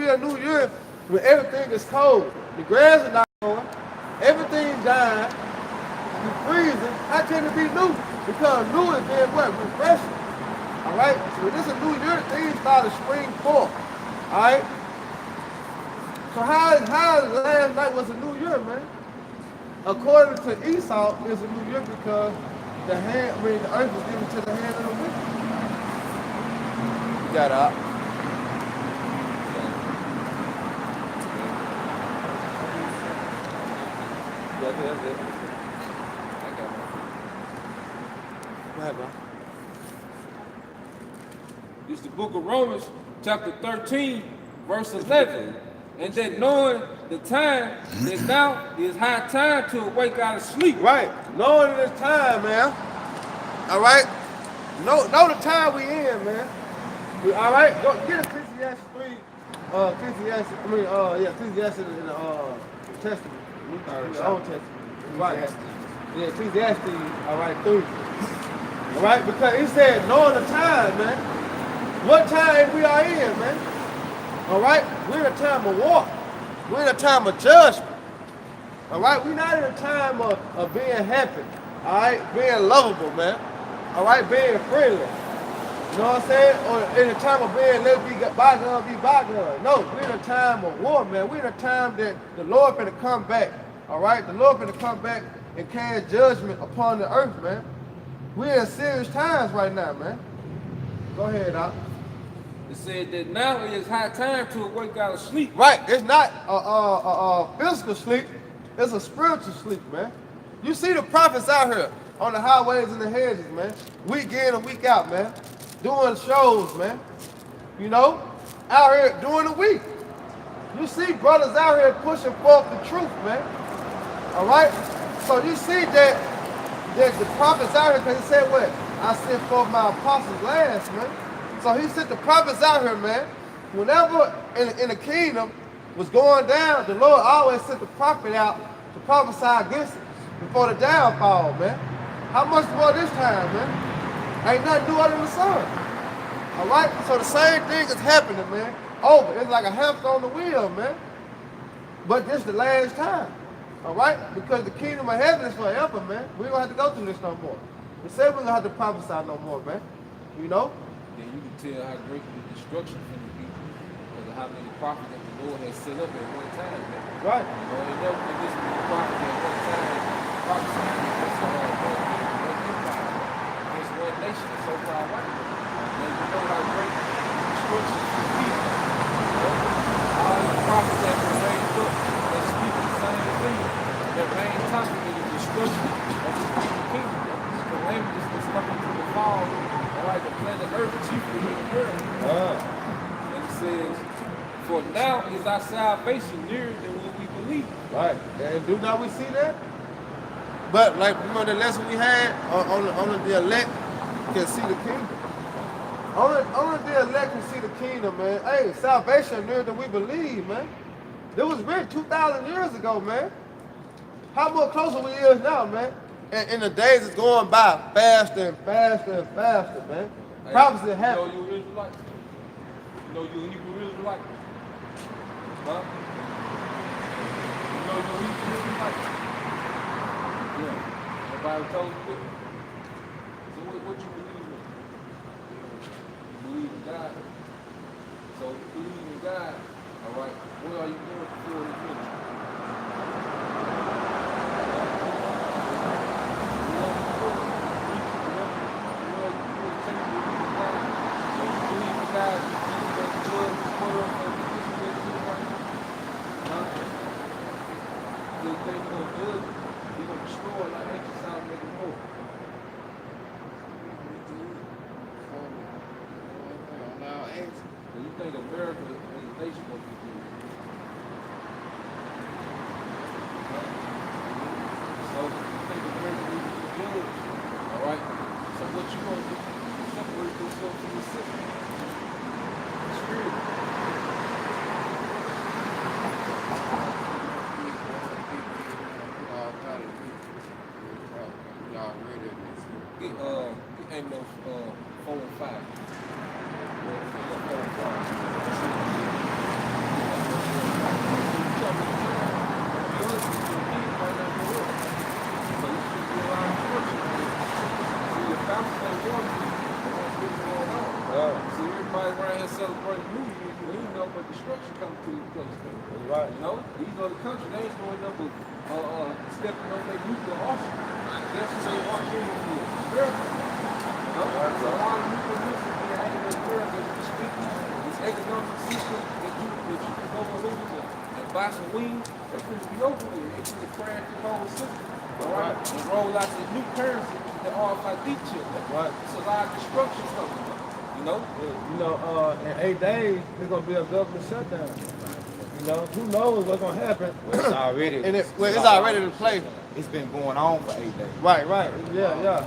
be a new year when everything is cold? The grass is not growing, everything's dying, you freezing. How can it be new? Because new is being what? Refreshing. Alright? So when this is a new year, things start to spring forth. Alright? So how last night was a new year, man? According to Esau, it's a new year because the earth was given to the hand of the wicked. You got out. That's it. I got it. Go ahead, bro. It's the book of Romans, chapter 13, verse 11. And that knowing the time that now is high time to awake out of sleep. Right. Knowing this time, man. All right. Know the time we in, man. All right. Go get Ecclesiastes 3. Ecclesiastes in the Testament. The Old Testament. Right. Yeah, Ecclesiastes. All right, 3. All right, because he said, knowing the time, man. What time we are in, man? All right, we're in a time of war. We're in a time of judgment. All right, we're not in a time of being happy. All right, being lovable, man. All right, being friendly. You know what I'm saying? Or in a time of being let be bygone, be bygone. No, we're in a time of war, man. We're in a time that the Lord finna come back. All right, the Lord finna come back and cast judgment upon the earth, man. We're in serious times right now, man. Go ahead, Doc. It said that now it is high time to awake out of sleep. Right, it's not a physical sleep, it's a spiritual sleep, man. You see the prophets out here on the highways and the hedges, man, week in and week out, man, doing shows, man, you know, out here during the week. You see brothers out here pushing forth the truth, man, all right? So you see that the prophets out here, because he said what? I sent forth my apostles last, man. So he sent the prophets out here, man. Whenever in the kingdom was going down, the Lord always sent the prophet out to prophesy against it before the downfall, man. How much more this time, man? Ain't nothing new under the sun. All right? So the same thing is happening, man. Over. It's like a hamster on the wheel, man. But this is the last time. All right? Because the kingdom of heaven is forever, man. We don't have to go through this no more. We said we don't have to prophesy no more, man. You know? Then you can tell how great the destruction is going to be because of how many prophets that the Lord has set up at one time. Man. Right. You know, and never been this many prophets at one time prophesying against one nation and so far away. And you know how great the destruction is going to be. All the prophets that were raised up that speak the same thing. Their main topic is the destruction of the kingdom. It's calamities that's coming to the fall. Like the planet Earth chiefly in the world. And it says, for now is our salvation nearer than what we believe. Right. And do not we see that? But like the lesson we had on the elect can see the kingdom. Only the elect can see the kingdom, man. Hey, salvation nearer than we believe, man. It was written 2,000 years ago, man. How much closer we is now, man? And the days is going by faster and faster and faster, man. Hey, Prophecy happening. You know you Israelite? You know you Hebrew Israelite? Huh? You know you Hebrew Israelite? Yeah. Everybody told you that? So what you believe in? You believe in God. So if you believe in God, all right, what are you doing to fulfill His will? You think America as a nation will be good? destruction coming to this place, man. That's right. You know, these other countries, they ain't going up with stepping on their nuclear arsenal. That's what they are here in America. You know, so a lot of nuclear missiles being aimed at America as we speak. This economic system that you can overlook and buy some wings, that's going to be over with. It's going to crash the whole system. All right? And roll out the new currency, the RFID chip. That's right. It's a lot of destruction coming. You know? You know, in 8 days, there's gonna be a government shutdown. You know, who knows what's gonna happen? Well, it's already. It's already in play. It's been going on for 8 days. Right. Yeah.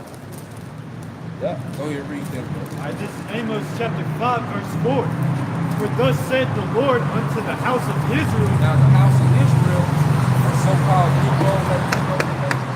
Go ahead and read that, bro. This is Amos chapter 5, verse 4. For thus said the Lord unto the house of Israel. Now the house of Israel, or so-called Negroes that took over the nation,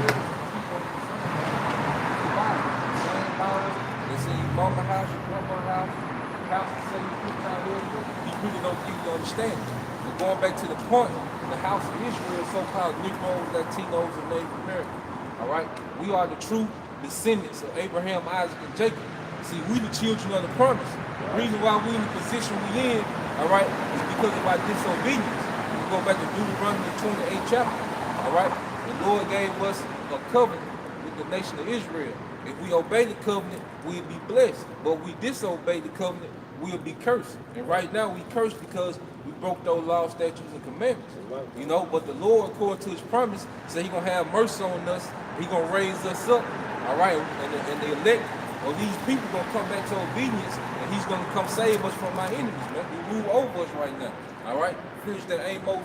they say you bought my house, you bought my house, the house that say you put down here, you really don't think you understand it. But going back to the point, the house of Israel, so-called Negroes, Latinos, and Native Americans. All right, we are the true descendants of Abraham, Isaac, and Jacob. See, we the children of the promise. The reason why we in the position we in, all right, is because of our disobedience. We go back to Deuteronomy 28th chapter, all right? The Lord gave us a covenant with the nation of Israel. If we obey the covenant, we'll be blessed. But we disobey the covenant, we'll be cursed. And right now we cursed because we broke those laws, statutes, and commandments. You know, but the Lord, according to his promise, said he's going to have mercy on us. He's going to raise us up, all right? And the elect, or these people going to come back to obedience, and he's going to come save us from our enemies, man. He rule over us right now, all right? Finish that Amos.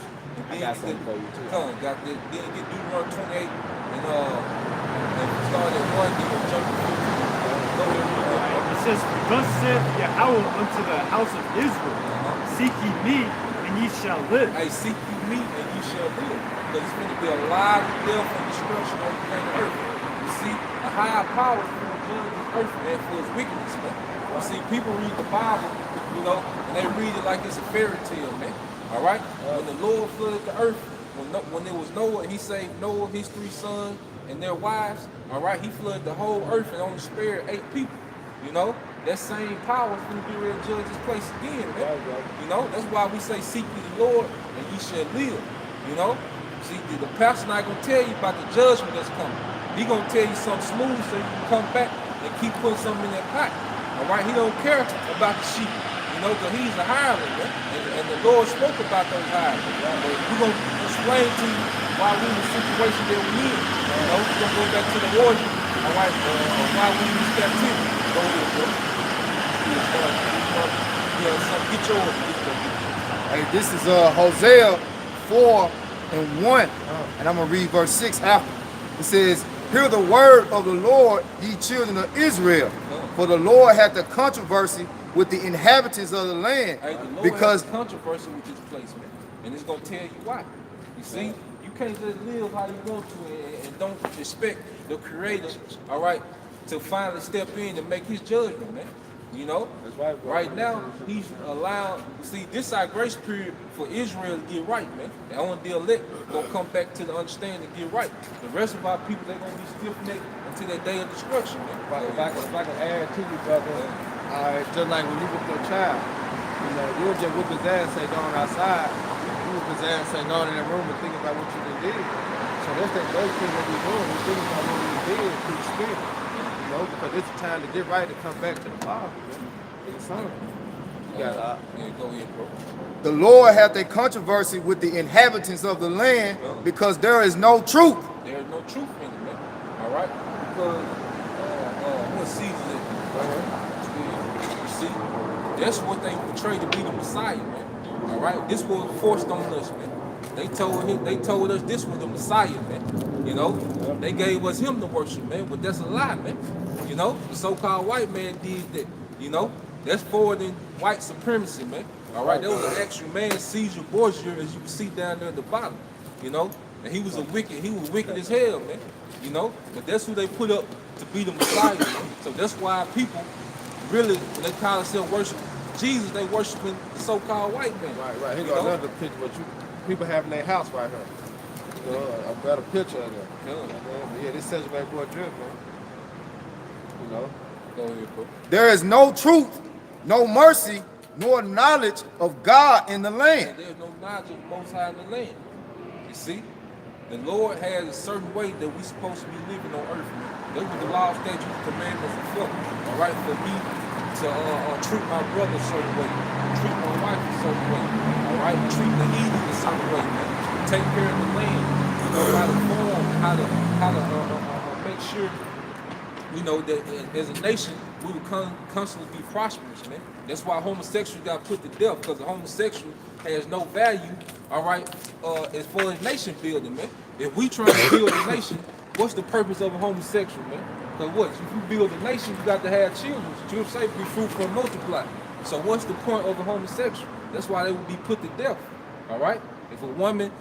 I got something for you, too. Then get Deuteronomy 28, and start at 1, then jump to 15. Go ahead. It says, thus saith Yahweh unto the house of Israel, seek ye me, and ye shall live. Hey, seek you me, and you shall live. Because it's going to be a lot of death and destruction on the planet Earth. You see, a higher power is going to judge this earth, man, for its wickedness, man. You see, people read the Bible, you know, and they read it like it's a fairy tale, man. All right? When the Lord flooded the earth, when there was Noah, he saved Noah, his 3 sons, and their wives. All right? He flooded the whole earth and only spared 8 people. You know? That same power is going to be ready to judge this place again, man. You know? That's why we say, seek ye the Lord, and ye shall live. You know? See, the pastor not going to tell you about the judgment that's coming. He going to tell you something smooth so you can come back and keep putting something in that pot. All right? He don't care about the sheep. You know, because he's a hireling, man. And the Lord spoke about those hirelings. We're going to explain to you why we're in the situation that we're in. You know, we're going to go back to the origin, all right, why we're in this captivity. Go ahead, bro. Get yours. Hey, this is Hosea 4:1, and I'm gonna read verse 6 after. It says, "Hear the word of the Lord, ye children of Israel, for the Lord hath a controversy with the inhabitants of the land." Hey, the Lord because has a controversy with this place, man, and it's gonna tell you why. You see, you can't just live how you want to and don't expect the Creator, all right, to finally step in and make His judgment, man. You know, That's right, bro. right now He's allowed. See, this is our grace period for Israel to get right, man. And only the elect gonna come back to the understanding and get right. The rest of our people, they're gonna be stiff-necked until that day of destruction, man. If I can add to you, brother, just like when you with your child, you know, you would just whip his ass and say, going outside. You whip his ass and say, going in that room and thinking about what you done did. So that's that those things that we're doing. We're thinking about what we did through the Spirit. You know, because it's time to get right to come back to the Father, man. The Son. You got Yeah, go ahead, bro. the Lord hath a controversy with the inhabitants of the land, because there is no truth. There's no truth in it, man. All right? Because what season is it? You see, that's what they portray to be the Messiah, man. All right? This was forced on us, man. They told us this was the Messiah, man. You know, they gave us him to worship, man. But that's a lie, man. You know, the so-called white man did that. You know, that's forward in white supremacy, man. All right, there was an actual man, Caesar Borgia, as you can see down there at the bottom. You know, and he was wicked as hell, man. You know, but that's who they put up to be the Messiah. Man. So that's why people really, when they call themselves worship Jesus, they worshiping the so-called white man. Right. Here You go know? another picture, but people have in their house right here. You know, a better picture of them. Yeah. This says back boy drip, man. You know. Go ahead, bro. There is no truth, no mercy, nor knowledge of God in the land. There's no knowledge of the Most High in the land. You see? The Lord has a certain way that we're supposed to be living on earth. Those were the law, statutes, commandments, and stuff. All right, for me to treat my brother a certain way, treat my wife a certain way. All right, treat the heathen a certain way, man. Take care of the land. You know how to form, how to make sure. You know that as a nation we would constantly be prosperous, man. That's why homosexuals got put to death, because the homosexual has no value, all right, as far as nation building, man. If we trying to build a nation, what's the purpose of a homosexual, man? Because what? If you build a nation, you got to have children. Children say be fruitful and multiply. So what's the point of a homosexual? That's why they would be put to death, all right? If a woman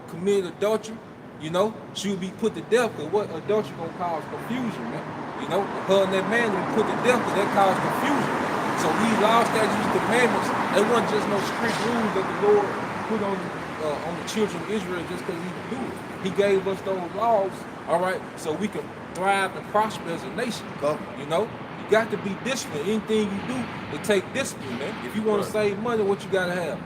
committed adultery, you know, she would be put to death, because what adultery gonna cause confusion, man. You know, her and that man would be put to death because that caused confusion. So these laws, statutes, commandments, they weren't just no strict rules that the Lord put on the children of Israel just because he could do it. He gave us those laws, all right, so we can thrive and prosper as a nation. You know, you got to be disciplined. Anything you do, it take discipline, man. If you want to save money, what you got to have?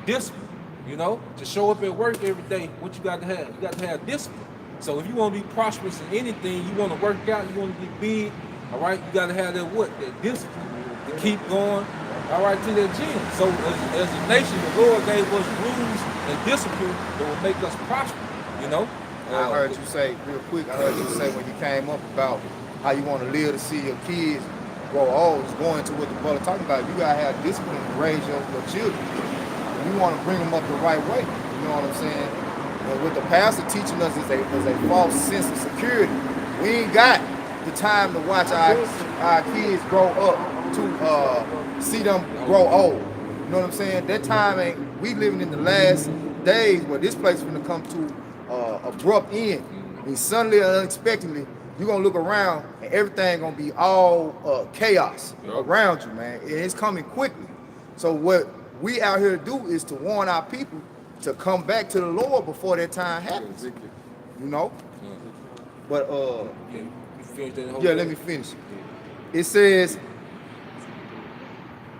Discipline. You know, to show up at work every day, what you got to have? You got to have discipline. So if you want to be prosperous in anything, you want to work out, you want to get big, all right, you got to have that what? That discipline to keep going, all right, to that gym. So as a nation, the Lord gave us rules and discipline that will make us prosper, you know. I heard you say, real quick, I heard you say when you came up about how you want to live to see your kids grow old, is going to what the brother talking about. You got to have discipline to raise your children. You want to bring them up the right way, you know what I'm saying? But what the pastor teaching us is a false sense of security. We ain't got the time to watch our kids grow up to see them grow old. You know what I'm saying? That time ain't, we living in the last days where this place is gonna come to abrupt end. I mean, suddenly and unexpectedly, you're gonna look around and everything gonna be all chaos around you, man. It's coming quickly. So what we out here to do is to warn our people to come back to the Lord before that time happens. You know? But let me finish. It says,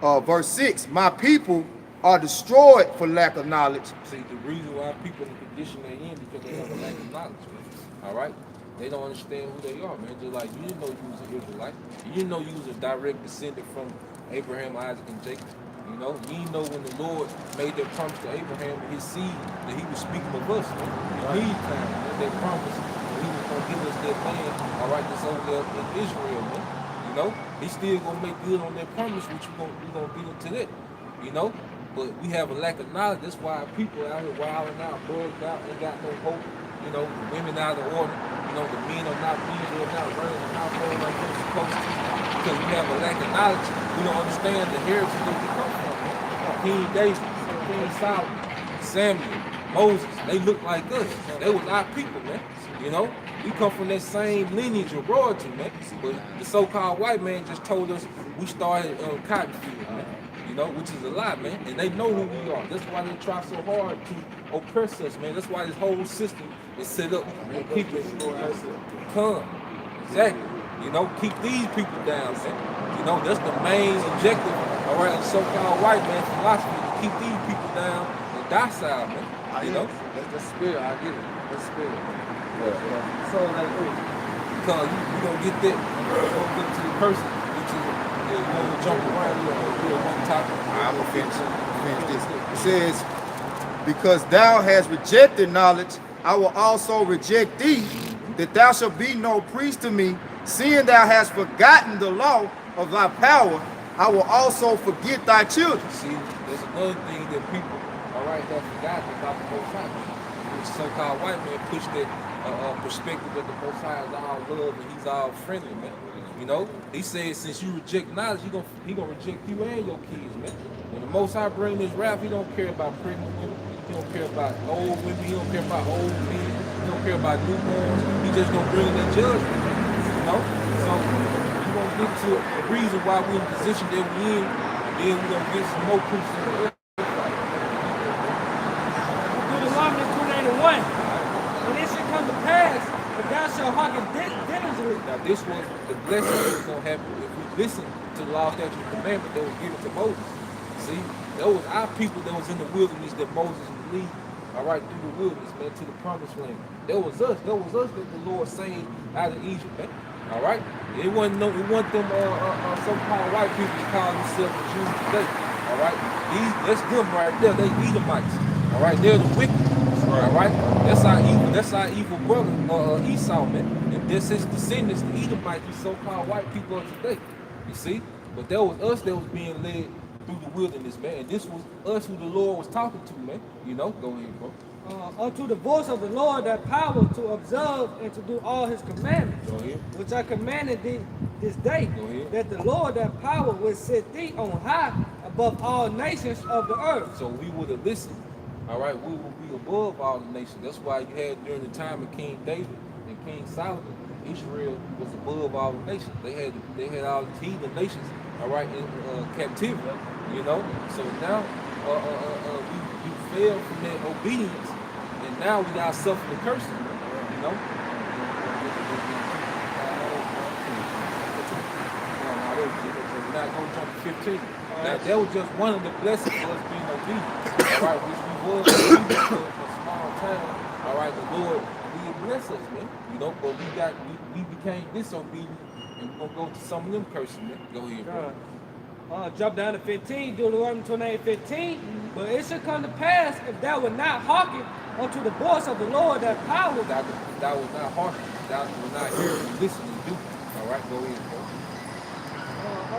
verse 6, my people are destroyed for lack of knowledge. See, the reason why people in the condition they're in because they have a lack of knowledge, man. All right? They don't understand who they are, man. Just like you didn't know you was an Israelite. You didn't know you was a direct descendant from Abraham, Isaac, and Jacob. You know, you didn't know when the Lord made that promise to Abraham and his seed that he was speaking of us, man. In the meantime, that promise that he was going to give us that land, all right, that's over there in Israel, man. You know, he's still going to make good on that promise, which we're going to get into that, you know. But we have a lack of knowledge. That's why people out here wilding out, bugged out, ain't got no hope. You know, the women out of order. You know, the men are not being, they're not running the household like they're supposed to. Because we have a lack of knowledge. We don't understand the heritage that we come from. King David, King Solomon, Samuel, Moses, they look like us. They were our people, man. You know, we come from that same lineage of royalty, man. But the so-called white man just told us we started on cotton field, man. You know, which is a lie, man. And they know who we are. That's why they try so hard to oppress us, man. That's why this whole system is set up for people to come. Exactly. You know, keep these people down, man. You know, that's the main objective, all right, of so-called white man philosophy, to keep these people down and docile, man. You know? That's spirit, I get it. That's spirit. Yeah. So, like, because you gonna get that, go to the person, which is, you want to jump around, you know, one topic. I'm gonna finish this. It says, because thou hast rejected knowledge, I will also reject thee, that thou shalt be no priest to me, seeing thou hast forgotten the law of thy power, I will also forget thy children. See, there's another thing that people, all right, have forgotten about the Most High. The so-called white man pushed that perspective that the Most High is all love and he's all friendly, man. You know, he said since you reject knowledge, he gonna reject you and your kids, man. When the Most High bring this wrath, he don't care about pregnant women, he don't care about old women, he don't care about old men, he don't care about newborns. He just gonna bring that judgment, man. You know, so you gonna get to the reason why we're in the position that we're in, and then we're gonna get some more proof in the earth. Deuteronomy 28:1. When it should come to pass, if thou shalt hearken diligently. Now this was the blessing that was gonna happen if we listen to the law, statute, and commandment that was given to Moses. See, that was our people that was in the wilderness that Moses would lead, all right, through the wilderness, man, to the promised land. That was us. That was us that the Lord saved out of Egypt, man. All right? It wasn't them so-called white people that call themselves the Jews today. All right? That's them right there. They Edomites. All right? They're the wicked. All right? That's our evil brother, Esau, man. And this his descendants, the Edomites, these so-called white people of today. You see? But that was us that was being led through the wilderness, man. And this was us who the Lord was talking to, man. You know? Go ahead, bro. Unto the voice of the Lord that power to observe and to do all his commandments, Go ahead. which I commanded thee this day, Go ahead. that the Lord that power will set thee on high above all nations of the earth. So we would have listened, all right, we would be above all the nations. That's why you had during the time of King David and King Solomon, Israel was above all the nations. They had all the heathen nations, all right, in captivity, you know. So now we fell from that obedience, and now we got suffer the cursing, you know. We're not going to jump to 15. Now, that was just one of the blessings for us being obedient. All right, which we was obedient for a small time. All right, the Lord, He bless us, man. You know, but we became disobedient, and we're going to go to some of them curses, man. Go ahead, bro. Jump down to 15, Deuteronomy 28:15. But it shall come to pass, if thou wilt not hearken unto the voice of the Lord that power. Thou will not hearken, thou will not hear and listen and do. All right, go ahead, bro.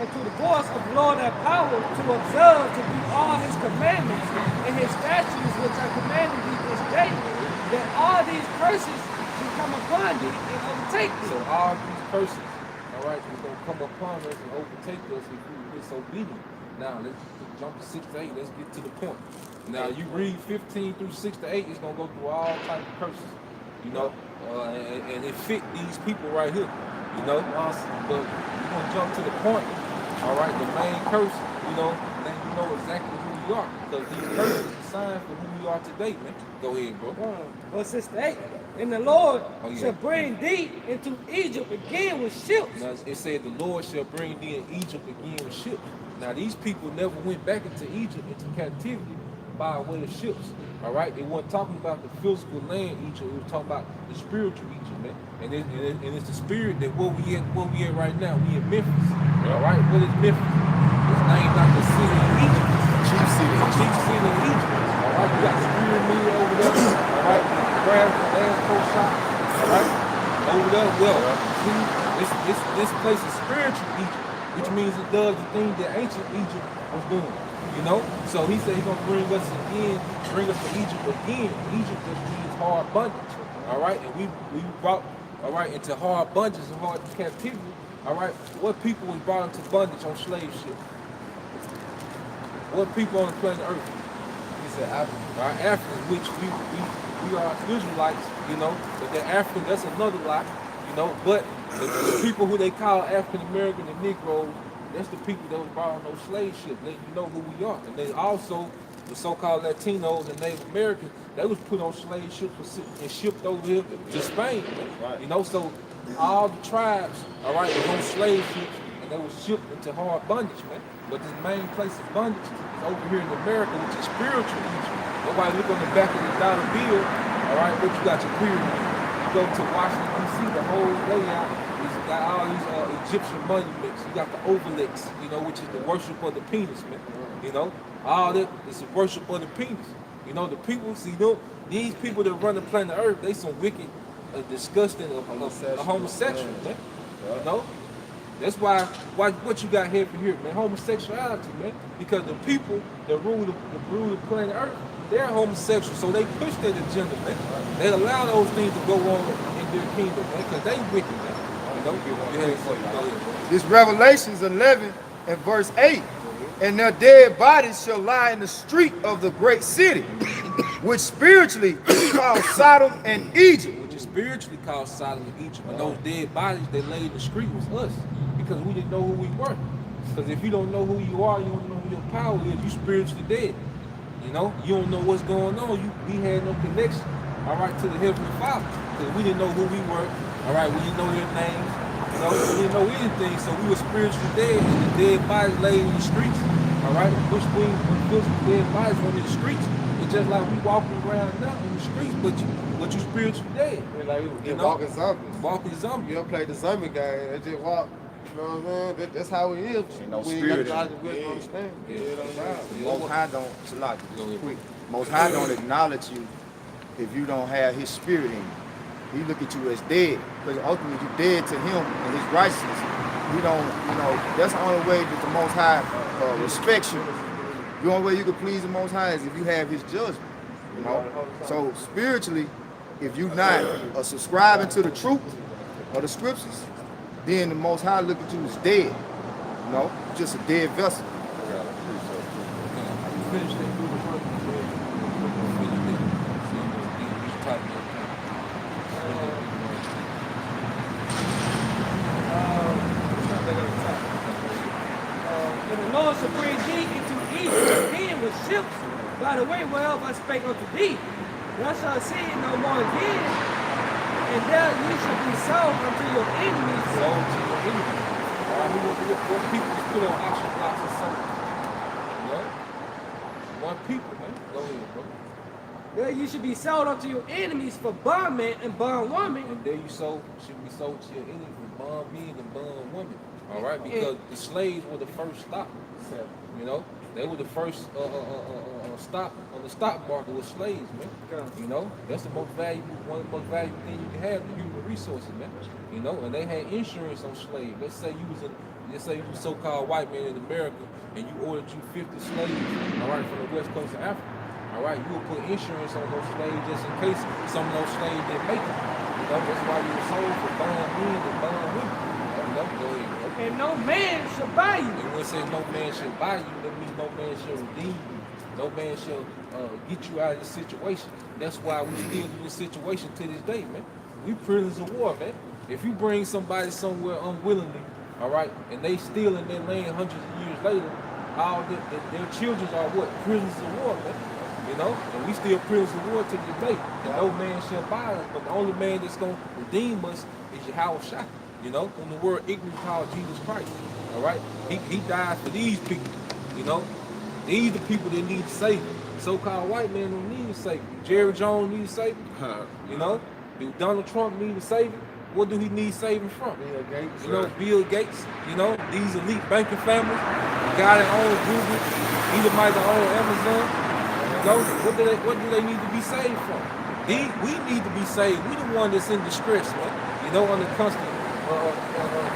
Unto the voice of the Lord that power to observe to do all his commandments and his statutes which I commanded thee this day, that all these curses should come upon thee and overtake thee. So all these curses, all right, is going to come upon us and overtake us if we were disobedient. Now, let's jump to 6 to 8. Let's get to the point. Now, you read 15 through 6 to 8, it's going to go through all types of curses, you know, and it fit these people right here, you know. But we're going to jump to the point, all right, the main curse, you know, then you know exactly who we are, because these curses are signs for who we are today, man. Go ahead, bro. Verse 6 to 8. And the Lord yeah. shall bring thee into Egypt again with ships. Now, it said the Lord shall bring thee in Egypt again with ships. Now, these people never went back into Egypt, into captivity, by way of ships. All right? They weren't talking about the physical land Egypt. It was talking about the spiritual Egypt, man. And it's the spirit that where we at right now. We in Memphis. All right? What is Memphis? It's named after the city of Egypt. Chief city of Egypt. All right? You got the pyramid over there. All right? Glass coat shop. All right? Over there, well, see, this place is spiritual Egypt, which means it does the thing that ancient Egypt was doing. You know? So he said he's gonna bring us to Egypt again. Egypt just means hard bondage. All right? And we brought, all right, into hard bondage and hard captivity. All right? What people was brought into bondage on slave ships? What people on the planet Earth? He said Africa. All right, Africans, which we are Israelites, you know, but they're African, that's another lie, you know, but the people who they call African American and Negroes, that's the people that was brought on those slave ships, letting you know who we are. And they also, the so-called Latinos and Native Americans, they was put on slave ships and shipped over here to Spain, you know, so all the tribes, all right, was on slave ships and they was shipped into hard bondage, man. But this main place of bondage is over here in America, which is spiritual Egypt. Nobody look on the back of the dollar bill, all right, but you got your pyramid. You go to Washington, D.C., the whole layout is got all these Egyptian monuments. You got the obelisks, you know, which is the worship of the penis, man. You know, all that is the worship of the penis. You know, the people, see, these people that run the planet Earth, they some wicked, disgusting, homosexuals, man. You know? That's why what you got here for here, man, homosexuality, man. Because the people that rule the planet Earth, they're homosexual, so they push that agenda, man. They allow those things to go on in their kingdom, man, because they wicked, man. You know? This Revelations 11 and verse 8. And their dead bodies shall lie in the street of the great city, which spiritually is called Sodom and Egypt. Which is spiritually called Sodom and Egypt. And those dead bodies they laid in the street was us, because we didn't know who we were. Because if you don't know who you are, you don't know who your power is, you spiritually dead. You know, you don't know what's going on. We had no connection, all right, to the Heavenly Father, because we didn't know who we were. All right, we didn't know their names. You know, we didn't know anything, so we were spiritually dead, and the dead bodies laid in the streets. All All right, which means when physical dead bodies on the streets, it's just like we walking around now in the streets, but you spiritually dead. Yeah, like You we know? walking zombies. Walking zombie. You ever play the zombie game? They just walk. You know what I'm saying? That's how it is. Ain't no we spirit got in to it. understand. Yeah. Most High don't, quick. Most High don't acknowledge you if you don't have His Spirit in you. He look at you as dead, because ultimately you're dead to Him and His righteousness. We don't, that's the only way that the Most High respects you. The only way you can please the Most High is if you have His judgment. So spiritually, if you're not subscribing to the truth of the scriptures, then the Most High look at you as dead. Just a dead vessel. Finish that through the front. And the Lord shall bring thee into Egypt again with ships by the way whereof I spake unto thee. Thou shalt see it no more again, and there you shall be sold unto your enemies. Sold to your enemies. What people just put on auction blocks or something. One people, man. Go ahead, bro. There you should be sold unto your enemies for bondmen and bondwomen. And there you should be sold to your enemies for bondmen and bondwomen. All right, because the slaves were the first stop. They were the first stop on the stock market with slaves, man. That's the most valuable, one of the most valuable things you can have, the human resources, man. And they had insurance on slaves. Let's say you was a so-called white man in America, and you ordered you 50 slaves, all right, from the west coast of Africa. All right, you would put insurance on those slaves just in case some of those slaves didn't make it. That's why you were sold for bond men and bond women. Go ahead, bro. And no man shall buy you. And when it says no man shall buy you, that means no man shall redeem you. No man shall get you out of this situation. That's why we still in this situation to this day, man. We prisoners of war, man. If you bring somebody somewhere unwillingly, all right, and they steal in their land hundreds of years later, all their children are what? Prisoners of war, man. And we still prisoners of war to this day. And no man shall buy us, but the only man that's going to redeem us is Yahweh Shai. When the word ignorant called Jesus Christ. All right? He died for these people. These the people that need Savior. So-called white man don't need a Savior. Jerry Jones need a Savior. Do Donald Trump need a Savior? What do he need saving from? Bill Gates. Bill Gates. These elite banking families. The guy that owns Google. Either might own Amazon. What do they need to be saved from? We need to be saved. We the one that's in distress, man. Under constant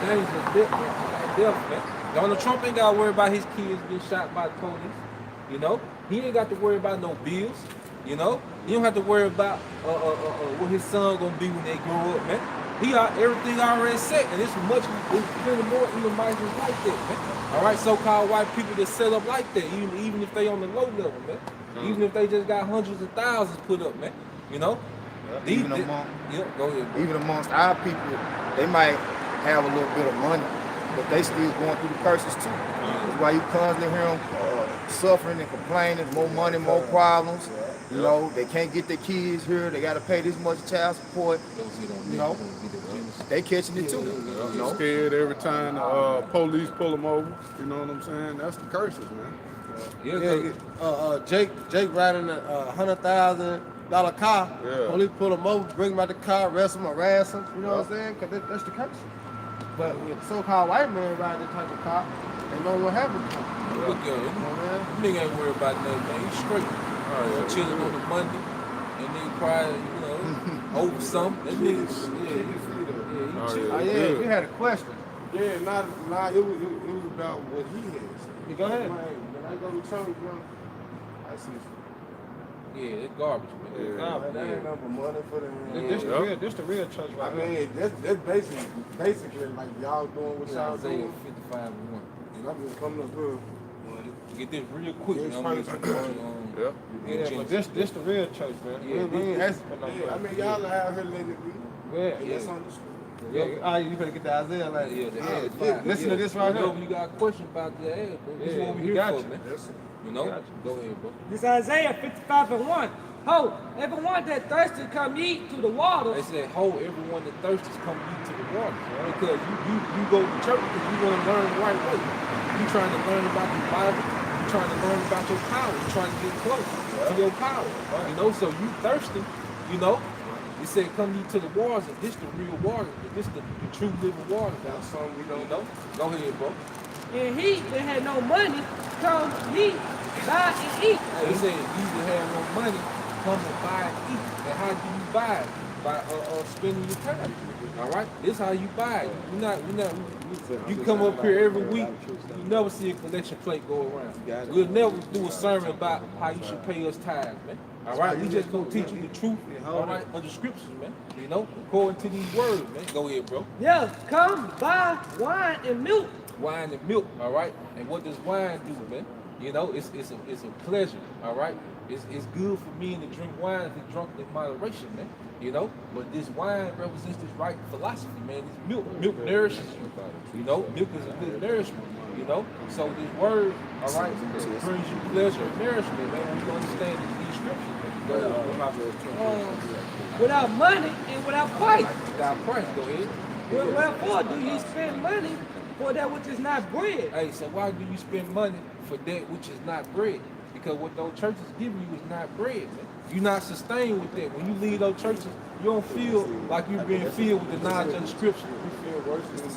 danger of death, man. Donald Trump ain't got to worry about his kids getting shot by the police. He ain't got to worry about no bills. He don't have to worry about what his son gonna be when they grow up, man. Everything already set, and it's plenty more Edomites like that, man. All right, so-called white people that set up like that, even if they on the low level, man. Even if they just got hundreds of thousands put up, man. Go ahead. Even amongst our people, they might have a little bit of money, but they still going through the curses too. That's why you constantly hear them suffering and complaining, more money, more problems. They can't get their kids here. They got to pay this much child support. They catching it too. Scared every time the police pull them over. You know what I'm saying? That's the curses, man. Jake riding a $100,000 car. Yeah. Police pull him over, bring him out the car, arrest him, harass him. You know what I'm saying? Because that's the curse. But with so-called white man riding this type of car, they know what happened to him. Look at him. Nigga ain't worried about nothing, man. He's straight. Chilling on the Monday, and then crying, over something. That nigga, We had a question. Yeah, it was about what he has. Go ahead. When I go to church, bro, I see. Yeah, it's garbage, man. That ain't nothing money for them. This the real church I mean, that's basically like y'all doing what y'all Isaiah doing. 55:1. And I'm just coming up here. Get this real quick. Yes, I'm first. just but this the real church, man. Yeah, I mean, y'all out here letting it be. Yeah. And that's understood. You better get the Isaiah like Listen to this right here. You got a question about the ad, bro. This is what we here for, man. Go ahead, bro. This Isaiah 55:1. Ho, everyone that thirsty come ye to the water. They said, ho, everyone that thirsts come ye to the water. Right? Because you go to church because you want to learn the right way. You trying to learn about the Bible. You trying to learn about your power. You're trying to get close to your power. You know, so you thirsty, you know. He said, come ye to the waters, and this the real water. This the true living water. That's something we don't know. Go ahead, bro. And he that had no money, come ye, buy and eat. He said, you that have no money, come and buy and eat. And how do you buy it? By spending your time. All right? This is how you buy it. You come up here every week, you never see a collection plate go around. We'll never do a sermon about how you should pay us tithes, man. All right? We just gonna teach you the truth, all right, of the scriptures, man. You know, according to these words, man. Go ahead, bro. Yeah, come buy wine and milk. Wine and milk, all right? And what does wine do, man? You know, it's a pleasure, all right? It's good for men to drink wine if they're drunk in moderation, man. You know, but this wine represents this right philosophy, man. This milk nourishes you. You know, milk is a good nourishment. You know, so this word, all right, brings you pleasure and nourishment, man. When you understand these scriptures. Without money and without price. Without price, go ahead. Wherefore do ye spend money for that which is not bread? Hey, so why do you spend money for that which is not bread? Because what those churches give you is not bread, man. You're not sustained with that. When you leave those churches, you don't feel like you're being filled with the knowledge of the scripture. You feel worse than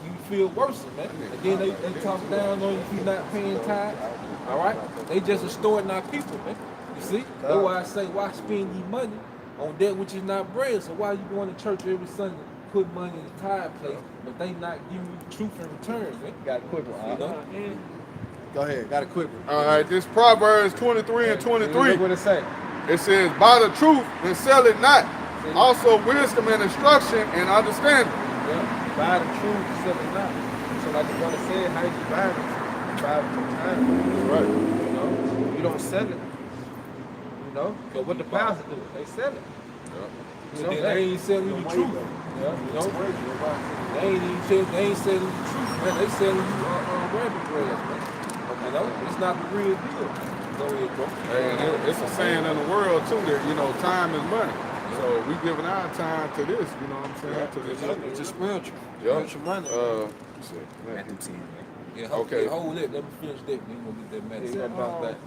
you feel worse, man. And then they talk down on you if you're not paying tithes. All right? They just extorting our people, man. You see? That's why I say, why spend your money on that which is not bread? So why you going to church every Sunday, put money in the tithe place, but they not giving you the truth in return, man? Got a quick one. You know? Go ahead, got a quick one. All right, this Proverbs 23 and 23. Look what it say. It says, buy the truth and sell it not. Also wisdom and instruction and understanding. Yeah, buy the truth, sell it not. So like the brother said, how you buy it? You buy it with your time. Right. You know, you don't sell it. You know, but what the pastors do, they sell it. You know, they ain't selling you the truth. Yeah, you know, they ain't selling you the truth, man. They selling you rabbit bread, man. You know, it's not the real deal. Go ahead, bro. And it's a saying in the world too that, you know, time is money. So we giving our time to this, you know what I'm saying? To this. It's just spiritual. Spiritual money. Yeah, okay. Hold it. Let me finish that. Then we'll get that medicine about that.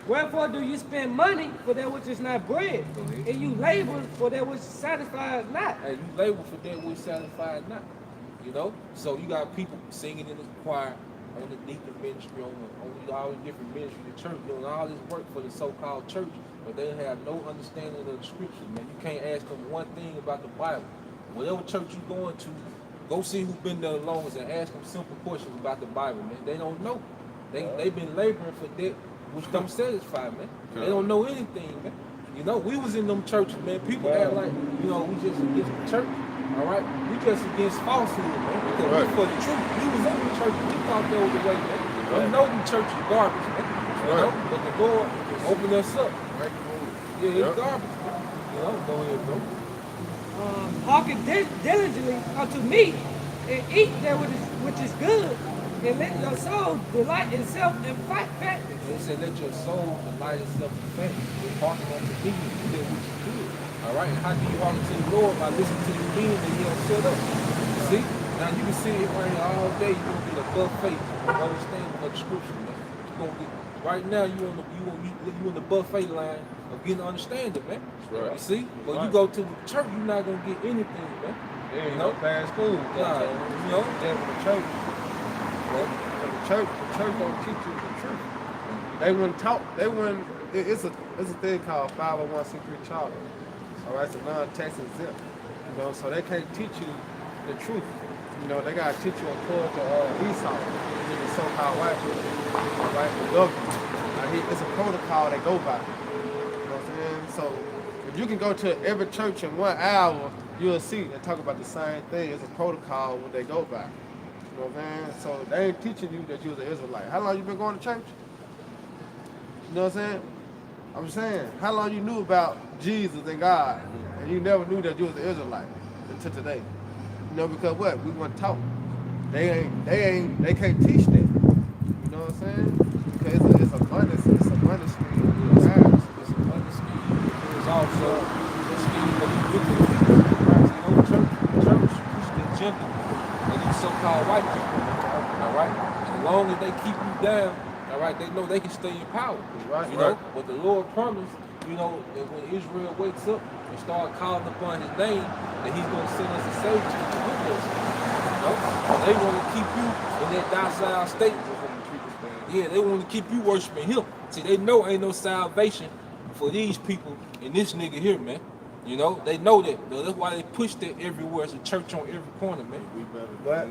Wherefore do you spend money for that which is not bread, and you labor for that which satisfies not? Hey, you labor for that which satisfies not. You know? So you got people singing in the choir, on the deacon ministry, on all the different ministries, the church, doing all this work for the so-called church, but they have no understanding of the scriptures, man. You can't ask them one thing about the Bible. Whatever church you going to, go see who's been there the longest and ask them simple questions about the Bible, man. They don't know. They've been laboring for that which don't satisfy, man. They don't know anything, man. You know, we was in them churches, man. People act like, you know, we just against the church. All right, we just against falsehood, man. Because we for the truth. We was in the church. We thought that was the way, man. We know the church is garbage, man. You know, but the Lord opened us up. Yeah, it's garbage, man. You know, go ahead, bro. Hearken diligently unto me, and eat that which is good, and let your soul delight itself in fatness. He said, let your soul delight itself in fatness. Hearken unto me, and that which is good. All right, and how do you hearken to the Lord? By listening to the men that he has set up. See? Now you can sit here all day, you're going to get a buffet of understanding of the scripture, man. You're going to get, right now, you in the buffet line of getting understanding, man. Right. You see? But you go to the church, you're not going to get anything, man. There ain't no fast food. Nah, you know? That's for the church. The church don't teach you the truth. They wouldn't talk. They wouldn't. It's a thing called 501c3 charter. All right, it's a non-tax exempt. You know, so they can't teach you the truth. You know, they gotta teach you according to Esau, the so-called white people. All right, the government. It's a protocol they go by. You know what I'm saying? So if you can go to every church in 1 hour, you'll see they talk about the same thing. It's a protocol what they go by. You know what I'm saying? So they ain't teaching you that you're an Israelite. How long you been going to church? You know what I'm saying? I'm saying, how long you knew about Jesus and God, and you never knew that you was an Israelite until today? You know, because what? We weren't taught. They can't teach that. You know what I'm saying? Because it's a money scheme. It's a money scheme. It's also a scheme of wicked people. You know, church used to be gentle. And these so-called white people. All right? As long as they keep you down, all right, they know they can stay in power. Right, You know, right. but the Lord promised, you know, that when Israel wakes up and start calling upon His name, that He's gonna send us a Savior to be with us. You know, they want to keep you in that docile state. Yeah, they want to keep you worshiping Him. See, they know ain't no salvation for these people and this nigga here, man. You know, they know that. That's why they push that everywhere. It's a church on every corner, man. But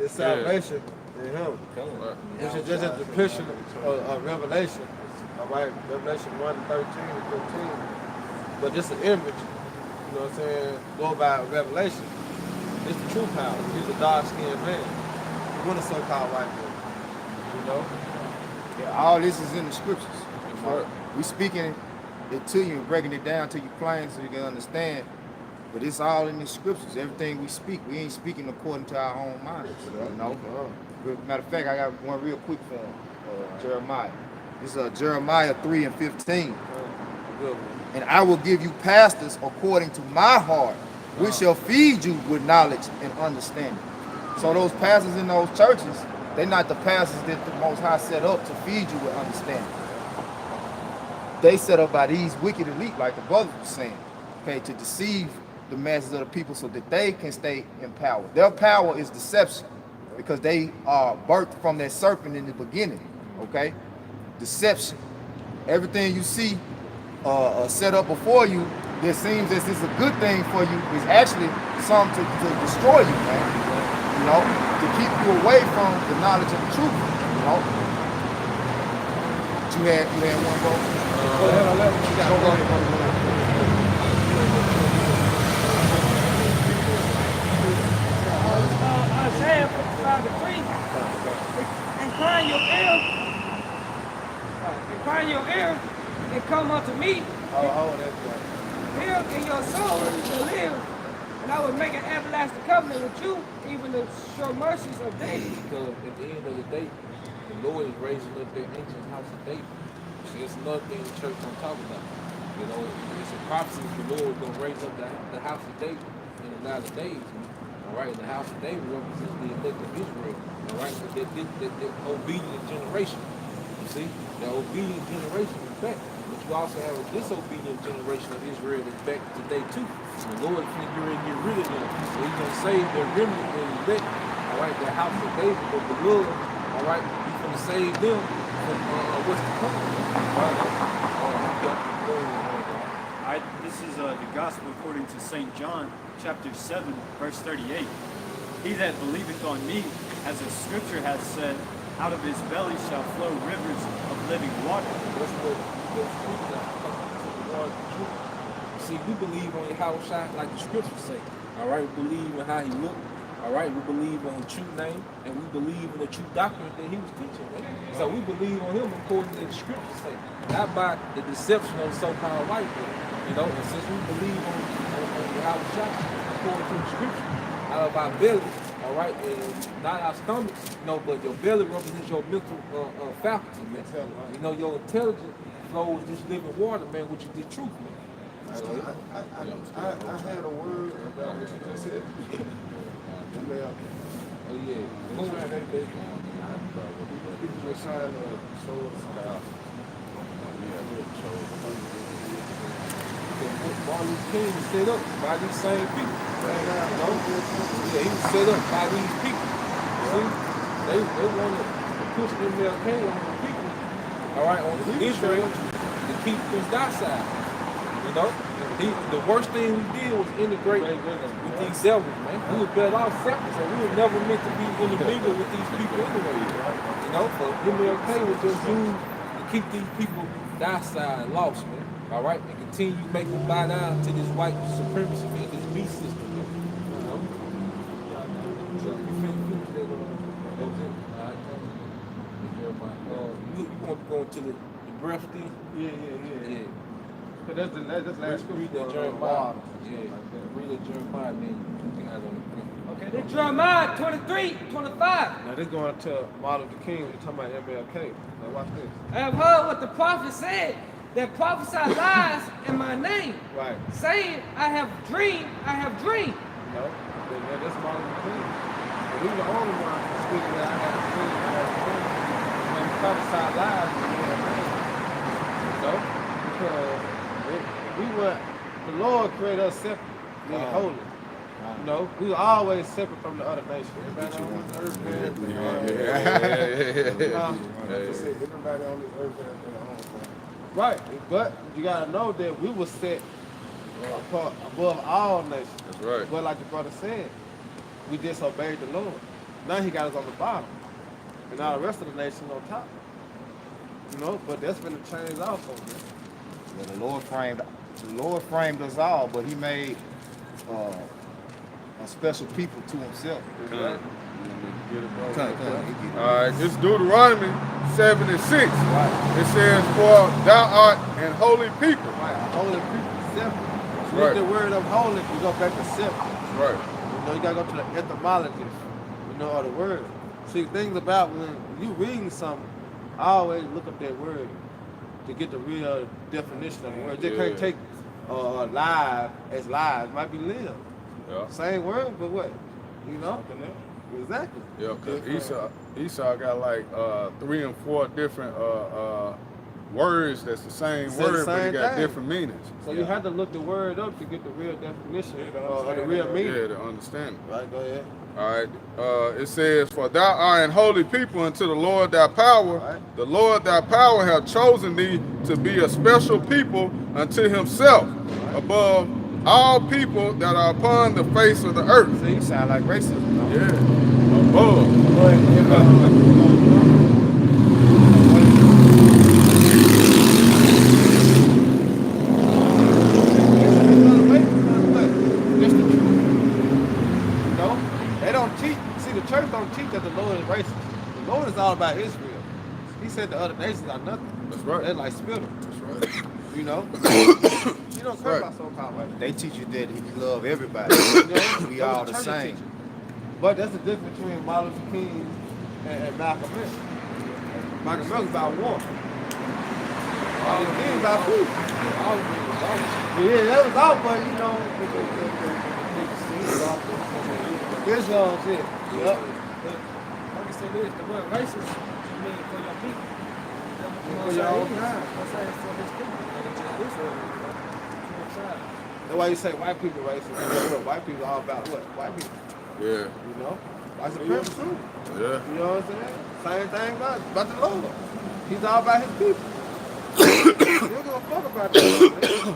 it's salvation in Him. This is just a depiction of Revelation. All right, Revelation 1:13-15. But just an image. You know what I'm saying? Go by Revelation. It's the true power. He's a dark-skinned man. He wasn't a so-called white man. You know? Yeah, all this is in the scriptures. We speaking it to you and breaking it down to you plain so you can understand. But it's all in the scriptures. Everything we speak, we ain't speaking according to our own minds. You know? Matter of fact, I got one real quick for Jeremiah. This is Jeremiah 3:15. And I will give you pastors according to my heart, which shall feed you with knowledge and understanding. So those pastors in those churches, they're not the pastors that the Most High set up to feed you with understanding. They set up by these wicked elite, like the brother was saying, okay, to deceive the masses of the people so that they can stay in power. Their power is deception because they are birthed from that serpent in the beginning, okay? Deception. Everything you see set up before you that seems as it's a good thing for you is actually something to destroy you, man. You know, to keep you away from the knowledge of the truth, you know. But you had one go. Isaiah 55:3. Incline your ear. Incline your ear and come unto me. That's right. Hear in your soul to live. And I will make an everlasting covenant with you, even the sure mercies of David. Because at the end of the day, the Lord is raising up their ancient house of David. See, it's another thing the church don't talk about. You know, it's a prophecy that the Lord is going to raise up the house of David in the latter days. All right, the house of David represents the elect of Israel. All right, that obedient generation. You see, the obedient generation is back. But you also have a disobedient generation of Israel that's back today too. The Lord is going to get rid of them. So He's going to save their remnant and elect. All right, the house of David, but the Lord, all right, He's going to save them from what's to come. This is the gospel according to St. John, chapter 7, verse 38. He that believeth on me, as the scripture has said, out of his belly shall flow rivers of living water. That's what see, we believe on Yahushua like the scriptures say. All right, we believe in how He looked. All right, we believe on the true name, and we believe in the true doctrine that He was teaching. Right? So we believe on Him according to the scriptures say, not by the deception of the so-called white man. You know, and since we believe on Yahushua according to the scripture, out of our belly, all right, and not our stomachs, no, but your belly represents your mental faculty, man. You know, your intelligence flows this living water, man, which is the truth, man. I had a word about what you just said. Oh yeah. People were trying to show us about. Martin Luther King was set up by these same people. Yeah, he was set up by these people. See, they wanted to push MLK on the people, all right, on Israel to keep them docile. You know, the worst thing we did was integrate with these devils, man. We were better off separate, so we were never meant to be intermingled with these people anyway. You know, but MLK was just used to keep these people docile and lost, man. All right, and continue to make them bow down to this white supremacy and this beast system. You know? So you finish that? That was it. All right, you want to go into the breath thing? Yeah. But that's the last Read that Jeremiah. Yeah, read that Jeremiah, man. You got on Okay, then Jeremiah 23:25. Now this going to Martin Luther King. We're talking about MLK. Now watch this. I have heard what the prophet said, that prophesy lies in my name, Right. saying, I have dreamed. You know, that's Martin Luther King. And we the only one speaking that I have a dream. prophesy lies. So, because we were, the Lord created us separate, being holy. You know, we were always separate from the other nations. Everybody on this earth, man. Everybody on this earth has their own thing. Right, but you gotta know that we were set apart above all nations. That's right. But like the brother said, we disobeyed the Lord. Now he got us on the bottom. And now the rest of the nation on top. You know, but that's been a change also, man. Yeah, the Lord framed us all, but he made a special people to himself. Right. All right, this is Deuteronomy 7 and 6. Right. It says, "For thou art an holy people." Right. Holy people, separate. Right. With the word of holy, you go back to separate. Right. You know, you gotta go to the etymology, you know, of the word. See, things about when you reading something, I always look up that word to get the real definition of the word. You can't take live as live. It might be live. Yeah. Same word, but what? You know? Exactly. Yeah, because Esau got like 3 and 4 different words that's the same Say the word, but same it got thing. different meanings. So you have to look the word up to get the real definition or the real meaning. Yeah, to understand it. Right, go ahead. All right. It says, "For thou art an holy people unto the Lord thy power. Right. The Lord thy power hath chosen thee to be a special people unto himself, above all people that are upon the face of the earth." See, you sound like racism. No? Yeah, above. Just the truth. You know? They don't teach, see, the church don't teach that the Lord is racist. The Lord is all about Israel. He said the other nations are nothing. That's right. They're like spittle. That's right. You know? You don't care Right. about so-called white. They teach you that he love everybody. You We know? all That's the what church same. teaches. But that's the difference between Martin Luther King and Malcolm X. Malcolm X about war. Martin Luther King about food. Yeah, that was out, but you know, Islam's it. Yep. Like I said, this, the word racist, you mean for your people. For your own kind. I'm saying for his people. And it's just Israel, you know. That's why you say white people racist. Because what, white people are all about what? White people. Yeah. You know? White supremacy too. Yeah. You know what I'm saying? Same thing about the Lord. He's all about his people. He don't give a fuck about that, man.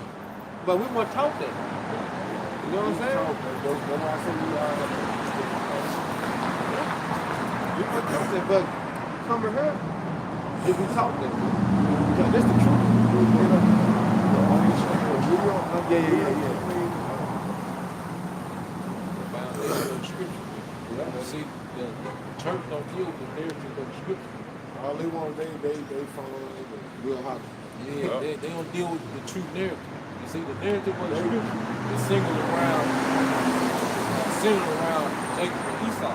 But we weren't taught that. You know what I'm saying? We weren't taught that, but come to her, if we taught that. Because that's the truth. Yeah. See, the church don't deal with the narrative of the scripture. All they want, they follow Real hot. Yeah, they don't deal with the true narrative. You see, the narrative of the scripture is centered around Jacob and Esau.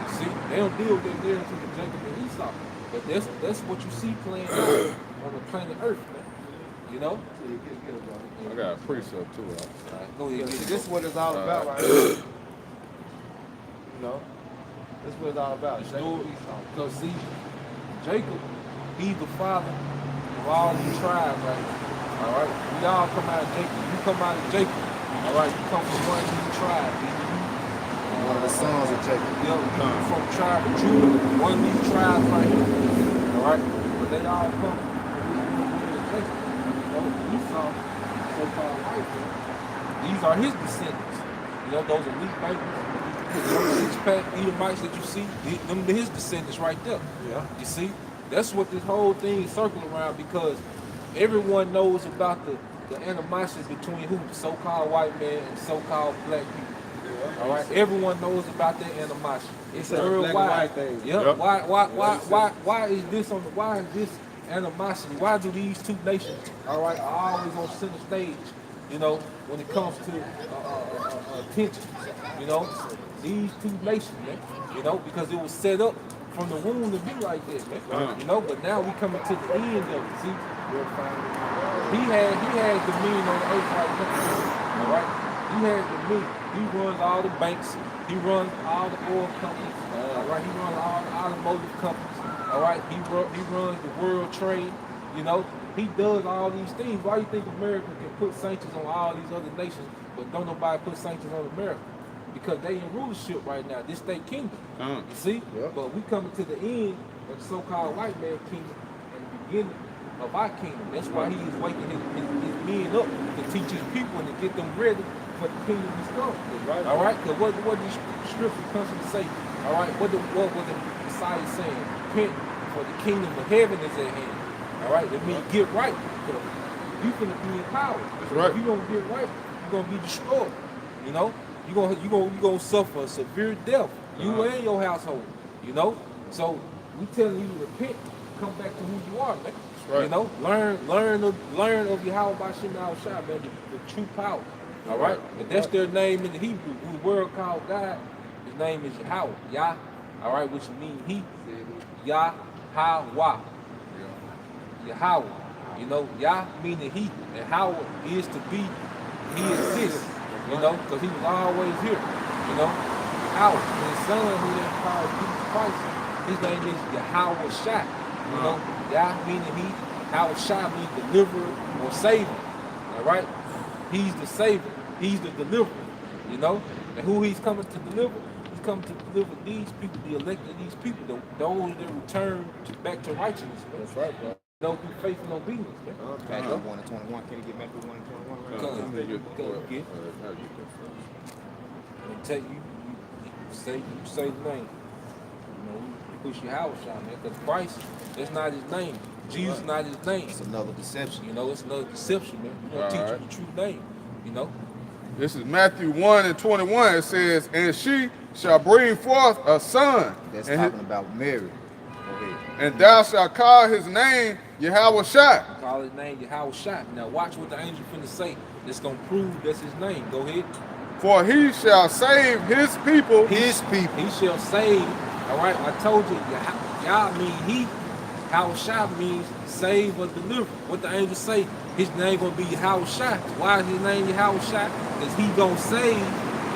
You see, they don't deal with the narrative of Jacob and Esau. But that's what you see playing out on the planet Earth, man. You know? I got a precept too. All right, go ahead. See, this is what it's all about right here. You know? This is what it's all about. The Jacob story, and Esau. because see, Jacob, he's the father of all the tribes, right? All right, we all come out of Jacob. You come out of Jacob. All right, you come from one of these tribes. One of the sons of Jacob. You from the tribe of Judah, one of these tribes right here. All right, but they all come from Jacob. You know, Esau, so-called white man. These are his descendants. You know, those elite babies. Those six-pack Edomites that you see, them his descendants right there. Yeah. You see, that's what this whole thing is circling around, because everyone knows about the animosity between who? The so-called white man and so-called black people. Yeah. All right, everyone knows about that animosity. It's It's a real black and wide white thing. Yep. Yep. Why is this on the? Why is this animosity? Why do these two nations, all right, are always on center stage? You know, when it comes to tension. You know, these two nations, man. You know, because it was set up from the womb to be like that, man. You know, but now we coming to the end of it. See, he had dominion on the earth right now. All right, he had dominion. He runs all the banks. He runs all the oil companies. All right, he runs all the automotive companies. All right, he runs the world trade. You know, he does all these things. Why do you think America can put sanctions on all these other nations, but don't nobody put sanctions on America? Because they in rulership right now. This state kingdom. You see? Yep. But we coming to the end of the so-called white man kingdom and the beginning of our kingdom. That's why he is waking his men up to teach his people and to get them ready for the kingdom to come. Right. All right? Because what the scripture constantly say, all right, what was the Messiah saying? Repent, for the kingdom of heaven is at hand. All right? That means get right. Because you finna be in power. That's right. If you don't get right, you're gonna be destroyed. You know? You're gonna suffer a severe death. You and your household. You know? So we telling you to repent, come back to who you are, man. Right. You know, learn of Yahweh Bashim Al Shah, man, the true power. All right? And that's their name in the Hebrew. Who the world called God, his name is Yahweh. Yah, all right, which means he. Yahweh. Yahweh. You know, Yah meaning he, and Howard is to be, he exists. You know, because he was always here. You know, Howard, his son who they called Jesus Christ, his name is Yahweh Shai. You know, Yah meaning he, Yahweh Shai means deliverer or savior. All right? He's the savior. He's the deliverer. You know? And who he's coming to deliver? He's coming to deliver these people, the elect of these people, those that return back to righteousness. Man. That's right, bro. Don't be faith and obedience, man. Matthew 1 and 21. Can you get Matthew 1 and 21? Get. And tell you say the name. You know, you push your house out, man. Because Christ, that's not his name. Jesus is not his name. It's another deception. You know, it's another deception, man. You don't teach you the true name. You know? This is Matthew 1 and 21. It says, and she shall bring forth a son. That's and talking about Mary. Go ahead. And thou shalt call his name Yahweh Shai. Call his name Yahweh Shai. Now watch what the angel finna say. That's gonna prove that's his name. Go ahead. For he shall save his people. His people. He shall save. All right, I told you, Yah mean he. Yahweh Shai means save or deliver. What the angel say? His name gonna be Yahweh Shai. Why is his name Yahweh Shai? Because he gonna save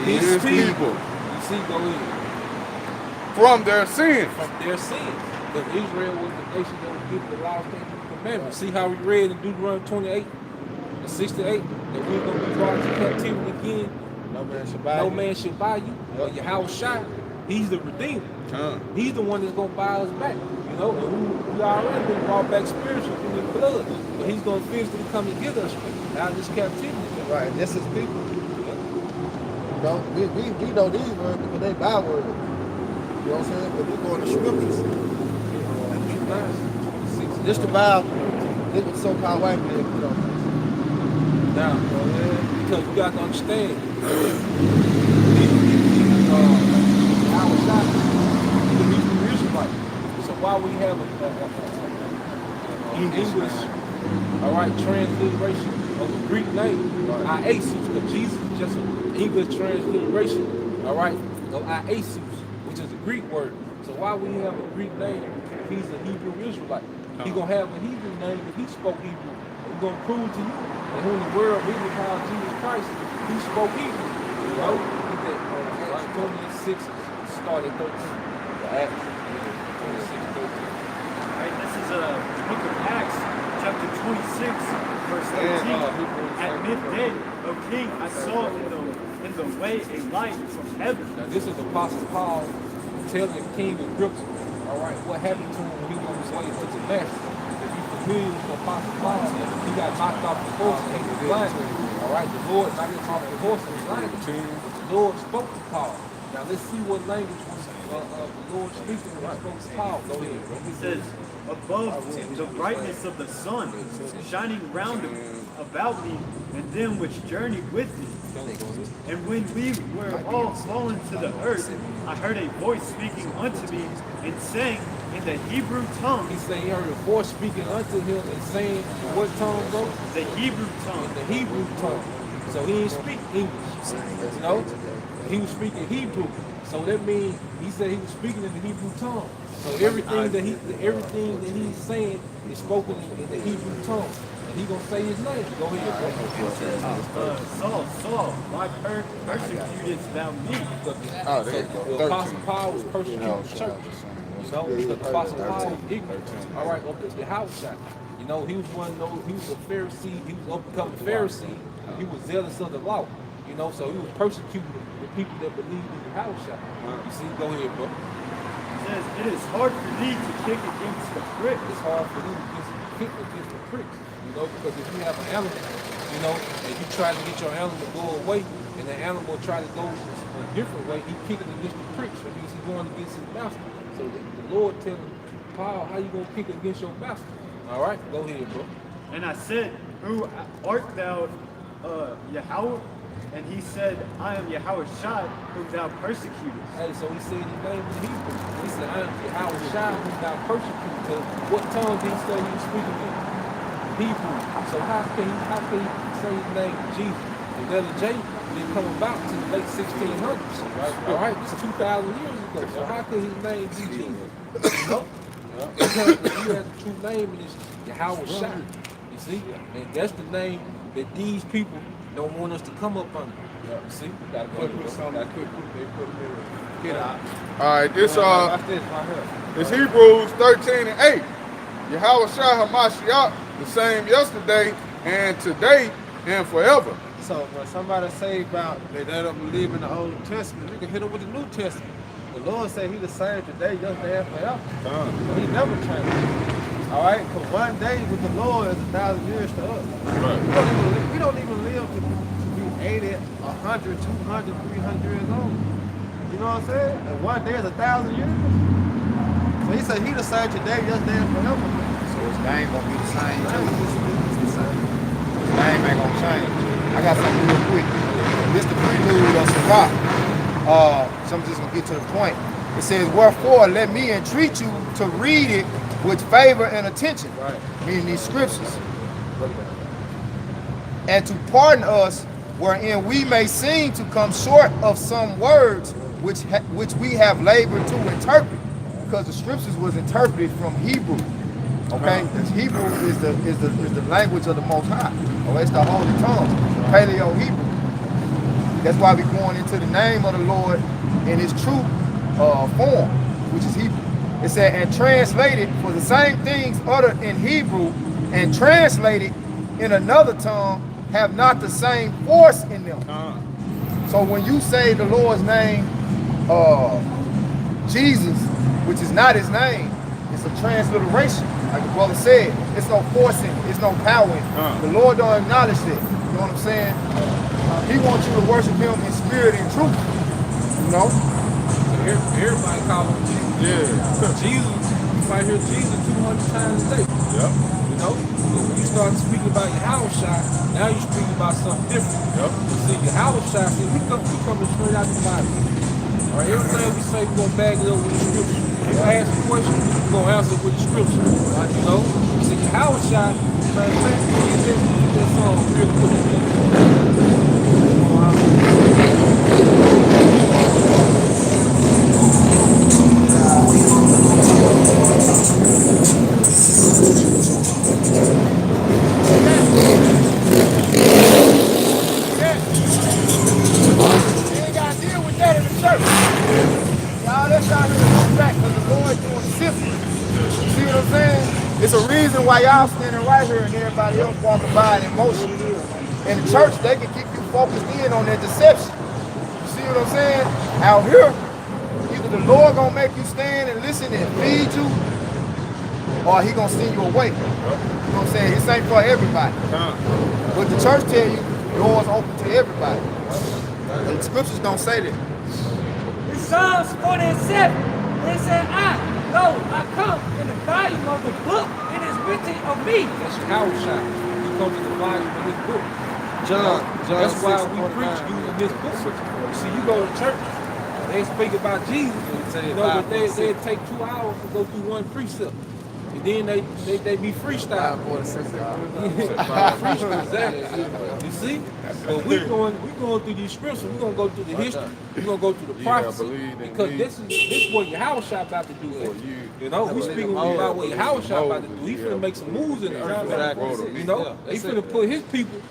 his people. You see, go ahead. From their sins. From their sins. Because Israel was the nation that was given the law, statutes, and commandments. See how we read in Deuteronomy 28 and 68 that we're gonna be brought to captivity again. No man should buy No you. man should buy you. But Yahweh Shai, he's the redeemer. He's the one that's gonna buy us back. You know, and we already been brought back spiritually through his blood. But he's gonna physically come and get us out of this captivity. Right, and this is people. You know, we know these words because they buy words. You know what I'm saying? But we go in the scriptures. This the Bible. This was so-called white man put on. Now, because you got to understand, our shot, the Hebrew Israelite. So while we have English, all right, transliteration of the Greek name, Iasus, because Jesus is just an English transliteration, all right, of Iasus, which is a Greek word. So while we have a Greek name, he's a Hebrew Israelite. He's going to have a Hebrew name if he spoke Hebrew. We're going to prove to you that who in the world really called Jesus Christ, he spoke Hebrew. You know? He did. Acts 26, started 13. Acts 26, 13. Right, this is the book of Acts, chapter 26, verse 13. At midday, O king, I saw in the way a light from heaven. Now this is Apostle Paul telling King Agrippa, all right, what happened to him when he was on his way to Damascus. If you're familiar with Apostle Paul, he got knocked off the horse and he was blinded. All right, the Lord knocked him off the horse and was blinded. The Lord spoke to Paul. Now let's see what language was the Lord speaking when he spoke to Paul. Go ahead, bro. He says, above the brightness of the sun, shining round about me, and them which journeyed with me. And when we were all fallen to the earth, I heard a voice speaking unto me and saying in the Hebrew tongue. He said he heard a voice speaking unto him and saying, what tongue, bro? The Hebrew tongue. The Hebrew tongue. So he didn't speak English, you know? He was speaking Hebrew. So that means he said he was speaking in the Hebrew tongue. So everything that he's saying is spoken in the Hebrew tongue. And he gonna say his name. Go ahead, bro. Saul, Saul, why persecutest thou me? Oh, there you So go. the Apostle Paul was persecuting the church. You know, because the Apostle Paul was ignorant. All right, up to the house shot. You know, he was one of those, he was a Pharisee, he was becoming a Pharisee, he was zealous of the law. You know, so he was persecuting the people that believed in the house shot. You see, go ahead, bro. It says, it is hard for thee to kick against the pricks. It's hard for you to kick against the pricks, you know, because if you have an animal, you know, and you try to get your animal to go away, and the animal try to go a different way, he kicking against the pricks because he's going against his master. So the Lord telling Paul, how you gonna kick against your master? All right, go ahead, bro. And I said, who art thou, Yahweh? And he said, I am Yahweh Shai, whom thou persecutest. Hey, so he said his name in Hebrew. He said, I am Yahweh Shai, whom thou persecutest. Because what tongue did he say he was speaking in? Hebrew. So how can he say his name Jesus? The letter J didn't come about to the late 1600s, right? All right, this is 2,000 years ago. So how can his name be Jesus? You know? Because you have the true name and it's Yahweh Shai. You see? And that's the name that these people don't want us to come up under. You see? We gotta go All right, this it's Hebrews 13 and 8. Yahweh Shai Hamashiach, the same yesterday and today and forever. So when somebody say about they don't believe in the Old Testament, you can hit them with the New Testament. The Lord said He the same today, yesterday, and forever. He never changed. All right, because one day with the Lord is 1,000 years to us. Right. We don't even live to be 80, 100, 200, 300 years old. You know what I'm saying? And one day is 1,000 years. So He said He the same today, yesterday, and forever. So his name gonna be the same. It's the same. His name ain't gonna change. I got something real quick. This the prelude of Sirach. So I'm just gonna get to the point. It says, wherefore let me entreat you to read it with favor and attention, Right. meaning these scriptures, and to pardon us wherein we may seem to come short of some words which we have labored to interpret, because the scriptures was interpreted from Hebrew. Okay, because Hebrew is the language of the Most High. Oh, it's the holy tongue, Paleo Hebrew. That's why we're going into the name of the Lord in His true form, which is Hebrew. It said, and translated for the same things uttered in Hebrew and translated in another tongue have not the same force in them. So when you say the Lord's name, Jesus, which is not His name, it's a transliteration. Like the brother said, it's no forcing, it's no power in it. The Lord don't acknowledge that. You know what I'm saying? He wants you to worship Him in spirit and truth. You know? Everybody call him Jesus. Yeah. Jesus, you might hear Jesus 200 times a day. Yep. You know? But when you start speaking about Yahweh Shai, now you're speaking about something different. Yep. You see, Yahweh Shai, see, we coming straight out the Bible. All right, everything we say, we're going to bag it up with the scripture. If I ask a question, we're going to answer it with the scripture. Right? You know? See, Yahweh Shai, get this song real quick. It's a reason why y'all standing right here and everybody else walking by in emotion. In the church, they can keep you focused in on their deception. You see what I'm saying? Out here, either the Lord gonna make you stand and listen and feed you, or He gonna send you away. You know what I'm saying? This ain't for everybody. But the church tell you, doors open to everybody. The scriptures don't say that. In Psalms 47, it said, I come in the volume of the book, it is written of me. That's Yahweh Shai. He comes in the volume of His book. John That's why 6, we preach using this book. You see, you go to church, they speak about Jesus, you know, but they take 2 hours to go through one precept. And then they be freestyle. You see? But we going through these scriptures, we're gonna go through the history, we're gonna go through the prophecy. Because this is what Yahweh Shai about to do for you. You know, we speaking about what Yahweh Shai about to do. He finna make some moves in the earth. You know, he finna put His people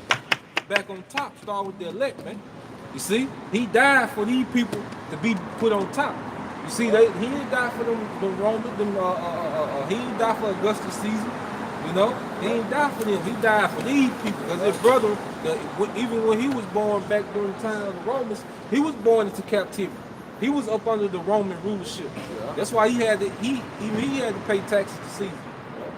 back on top, start with the elect, man. You see? He died for these people to be put on top. You see, he didn't die for them Romans. He didn't die for Augustus Caesar. You know, he didn't die for them. He died for these people. Because his brother, even when he was born back during the time of the Romans, he was born into captivity. He was up under the Roman rulership. Yeah. That's why he had to pay taxes to Caesar.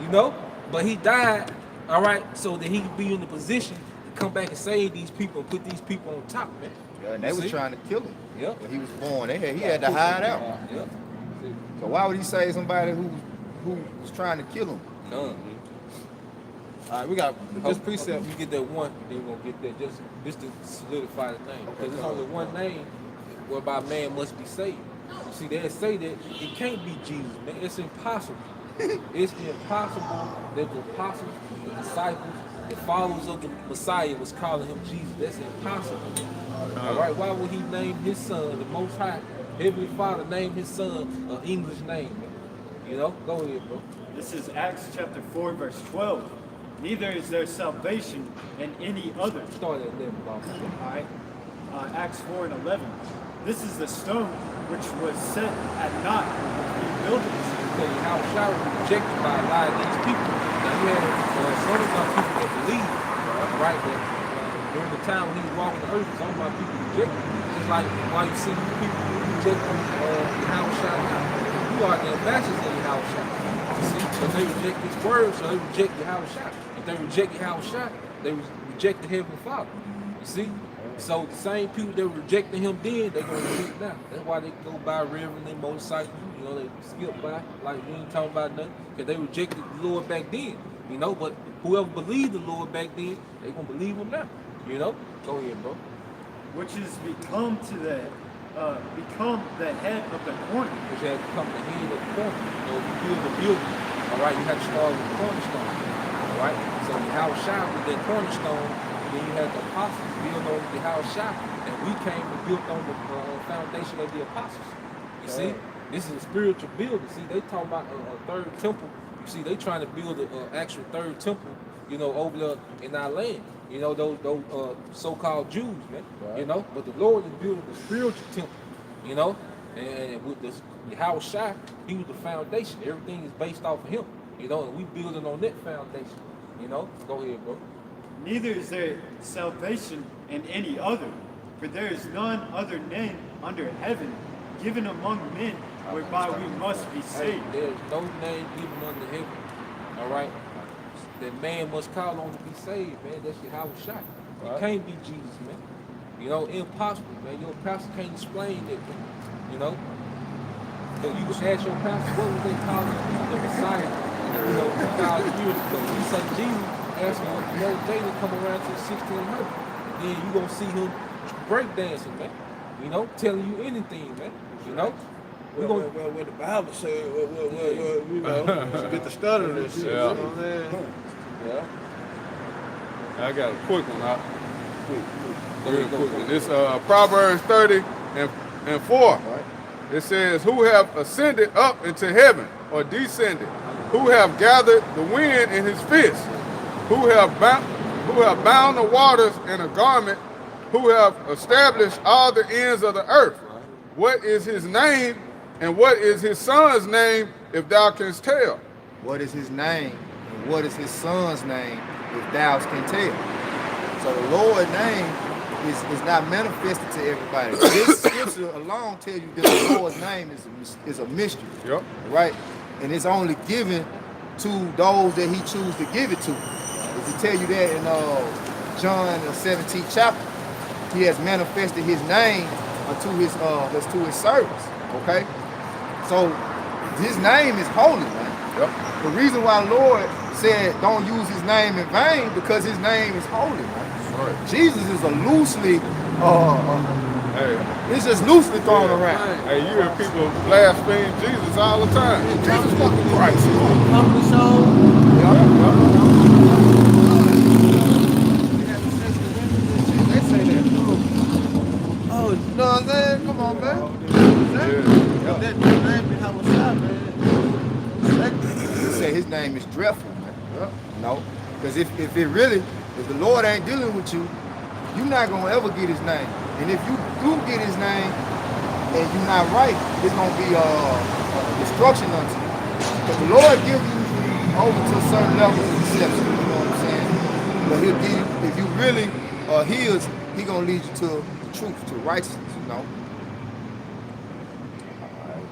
You know, but he died. All right, so that he could be in the position to come back and save these people and put these people on top, man. Yeah, and they were trying to kill him. Yep. When he was born, he had to hide out. Yep. So why would he save somebody who was trying to kill him? None. All right, we got this precept. We get that one, then we're gonna get that just to solidify the thing. Because there's only one name whereby man must be saved. You see, they say that it can't be Jesus, man. It's impossible. It's impossible that the apostles, the disciples, the followers of the Messiah was calling him Jesus. That's impossible. All right, why would he name his son, the Most High, Heavenly Father, name his son an English name? Man? You know, go ahead, bro. This is Acts chapter 4, verse 12. Neither is there salvation in any other. Start at 11, Bob. All right. Acts 4 and 11. This is the stone which was set at naught between buildings. Tell you how Shah was rejected by a lot of these people. Now you had some of my people that believe, right? That during the time when he was walking the earth, some of my people rejected him. Just like why you see people reject Shah now. You are the ambassadors of Shah. You see, but they reject his word, so they reject Shah. If they reject Shah, they reject the Heavenly Father. You see? So the same people that were rejecting him then, they're going to reject now. That's why they go by river and they motorcycles, you know, they skip by, like we ain't talking about nothing. Because they rejected the Lord back then, you know, but whoever believed the Lord back then, they're going to believe him now, you know? Go ahead, bro. Which is become the head of the corner. Which has become the head of the corner. You know, if you build a building, all right, you have to start with the cornerstone, all right? So how Shah with that cornerstone, then you had the apostles build on the house shop, and we came and built on the foundation of the apostles. You see, this is a spiritual building. See, they talking about a third temple. You see, they trying to build an actual third temple, you know, over there in our land. You know, those so-called Jews, man. Right. You know, but the Lord is building the spiritual temple. You know, and with the house shop, he was the foundation. Everything is based off of him. You know, and we building on that foundation. You know, go ahead, bro. Neither is there salvation in any other, for there is none other name under heaven given among men whereby we must be saved. Hey, there's no name given under heaven, all right, that man must call on to be saved, man. That's your house shot. It can't be Jesus, man. You know, impossible, man. Your pastor can't explain that, man. You know? So you would ask your pastor, what would they call the Messiah, you know, 2,000 years ago? You say Jesus. Ask him one day to come around to 1600. Then you gonna see him breakdancing, man. You know, telling you anything, man. You know, we're gonna what the Bible says. You know, get the stutter and shit. Yeah. You know what I'm saying? I got a quick one out. Real quick one. It's Proverbs 30 and 4. It says, "Who have ascended up into heaven or descended? Who have gathered the wind in his fist? Who have bound the waters in a garment, who have established all the ends of the earth. What is his name, and what is his son's name, if thou canst tell?" What is his name, and what is his son's name, if thou can tell? So the Lord's name is not manifested to everybody. This scripture alone tells you that the Lord's name is a mystery. Yep. Right? And it's only given to those that he chooses to give it to. To tell you that in John the 17th chapter, he has manifested his name to his servants. Okay, so his name is holy, man. Yep. The reason why the Lord said don't use his name in vain, because his name is holy, man. Right. Jesus is a loosely, Hey. it's just loosely thrown around. Hey, you hear people blaspheme Jesus all the time. Jesus fucking Christ. Oh, you know what I'm saying? Come on, man. That name be how was shot, man. He said his name is dreadful, man. No, because if the Lord ain't dealing with you, you're not gonna ever get his name. And if you do get his name, and you're not right, it's gonna be destruction unto you. But the Lord give you over to a certain level of deception, you know what I'm saying? But he'll give you, if you really his, he gonna lead you to the truth, to righteousness, you know.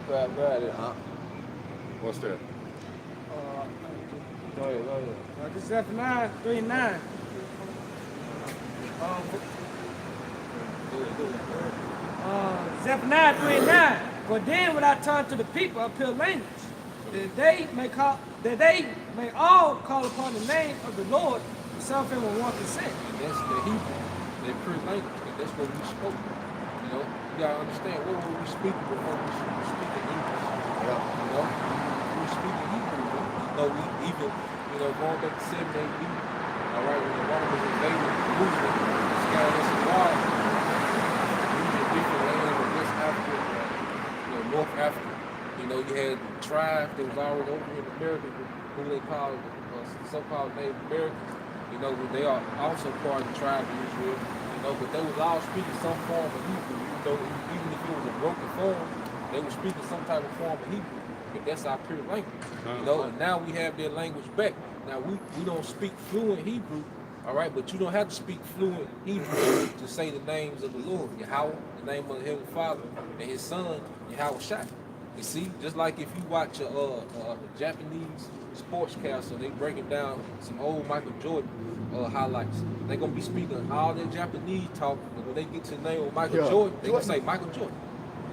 Got it. What's that? Go ahead. This is Zephaniah 3:9. Zephaniah 3:9. For then when I turn to the people of pure language, that they may all call upon the name of the Lord, and serve him with one consent. And that's the Hebrew, their pure language, and that's what we spoke. You know, you gotta understand what were we speaking before we speak in English. Yeah. You know, we were speaking Hebrew. You know, we even, going back to 7 AD, all right, when the Romans invaded Jerusalem, scattered us abroad, we was in different lands of West Africa, North Africa. You know, you had tribes that was already over in America, who they called so-called Native Americans. You know, they are also part of the tribe of Israel. You know, but they was all speaking some form of Hebrew. You know, even if it was a broken form, they were speaking some type of form of Hebrew. But that's our pure language. You know, and now we have their language back. Now we don't speak fluent Hebrew, all right, but you don't have to speak fluent Hebrew to say the names of the Lord, Yahweh, the name of the Heavenly Father, and His Son, Yahweh Shai. You see, just like if you watch a Japanese sportscaster, they breaking down some old Michael Jordan highlights. They're gonna be speaking all their Japanese talk, and when they get to the name of Michael Jordan, they're gonna say Michael Jordan.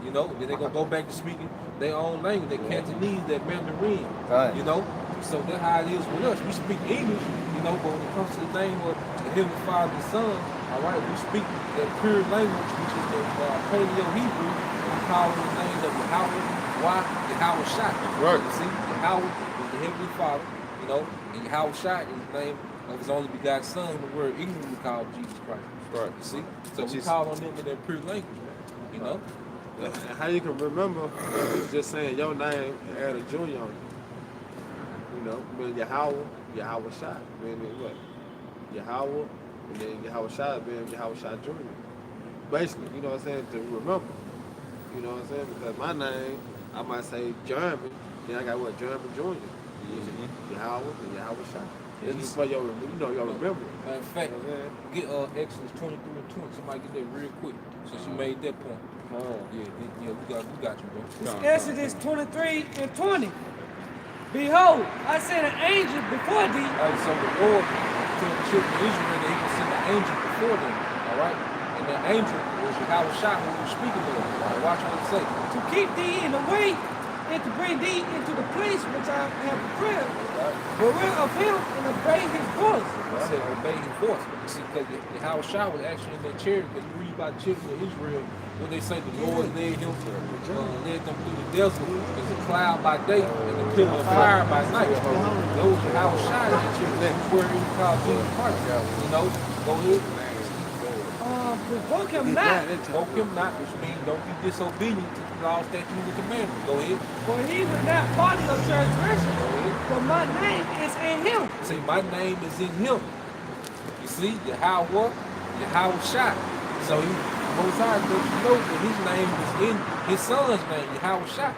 You know, then they're gonna go back to speaking their own language, their Cantonese, their Mandarin. Right. You know, so that's how it is with us. We speak English, you know, but when it comes to the name of the Heavenly Father and Son, all right, we speak that pure language, which is the Paleo-Hebrew, and we call it the name of Yahweh. Why? Yahweh Shai. Right. You see, Yahweh is the Heavenly Father, you know, and Yahweh Shai is the name of His only begotten Son, the word English we call Jesus Christ. Right. You see? So we call on them in their pure language, you know? And how you can remember is just saying your name and add a junior on it. You know, meaning Yahweh Shai, meaning what? Yahweh, and then Yahweh Shai being Yahweh Shai Jr. Basically, you know what I'm saying, to remember. You know what I'm saying? Because my name, I might say German, then I got what, German Jr. Yahweh and Yahweh Shai. It's just for your, your remembrance. In fact, get Exodus 23 and 20. Somebody get that real quick, since you made that point. Yeah, we got you, bro. It's Exodus 23 and 20. Behold, I sent an angel before thee. So the Lord told the children of Israel that He would send an angel before them, all right? And the angel was Yahweh Shai who was speaking to them. Right? Watch what it say. To keep thee in the way and to bring thee into the place which I have prepared. Right? Beware of him and obey his voice. I said obey His voice. See, because Yahweh Shai was actually in their chariot. Because you read about the children of Israel, when they say the Lord led them through the desert as a cloud by day and a pillar of fire by night. Those are Yahweh Shai in their chariot. That's where He called Jesus Christ. You know, go ahead. Provoke him not. Provoke him not, which means don't be disobedient to the law, statutes, and commandments. Go ahead. For he will not pardon your transgression. For my name is in him. See, my name is in Him. You see, Yahweh Shai. So He, Most High, lets you know that His name is in His Son's name, Yahweh Shai.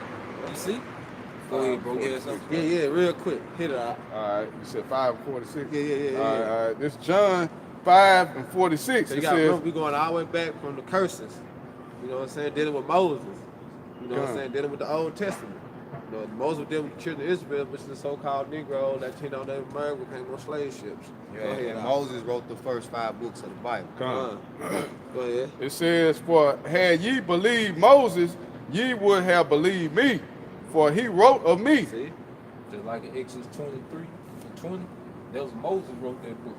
You see? Go ahead, bro. Yeah, something. Yeah, real quick. Hit it out. All right, you said 5 and 46? Yeah. All right, this John 5 and 46. So you It got says, remember, we going all the way back from the curses. You know what I'm saying? Dealing with Moses. You know what I'm saying? Dealing with the Old Testament. You know, Moses dealing with the children of Israel, which is the so-called Negro that Native American became on slave ships. Yeah, and Moses wrote the first 5 books of the Bible. Go ahead. it says, for had ye believed Moses, ye would have believed me, for he wrote of me. See? Just like in Exodus 23 and 20, that was Moses wrote that book.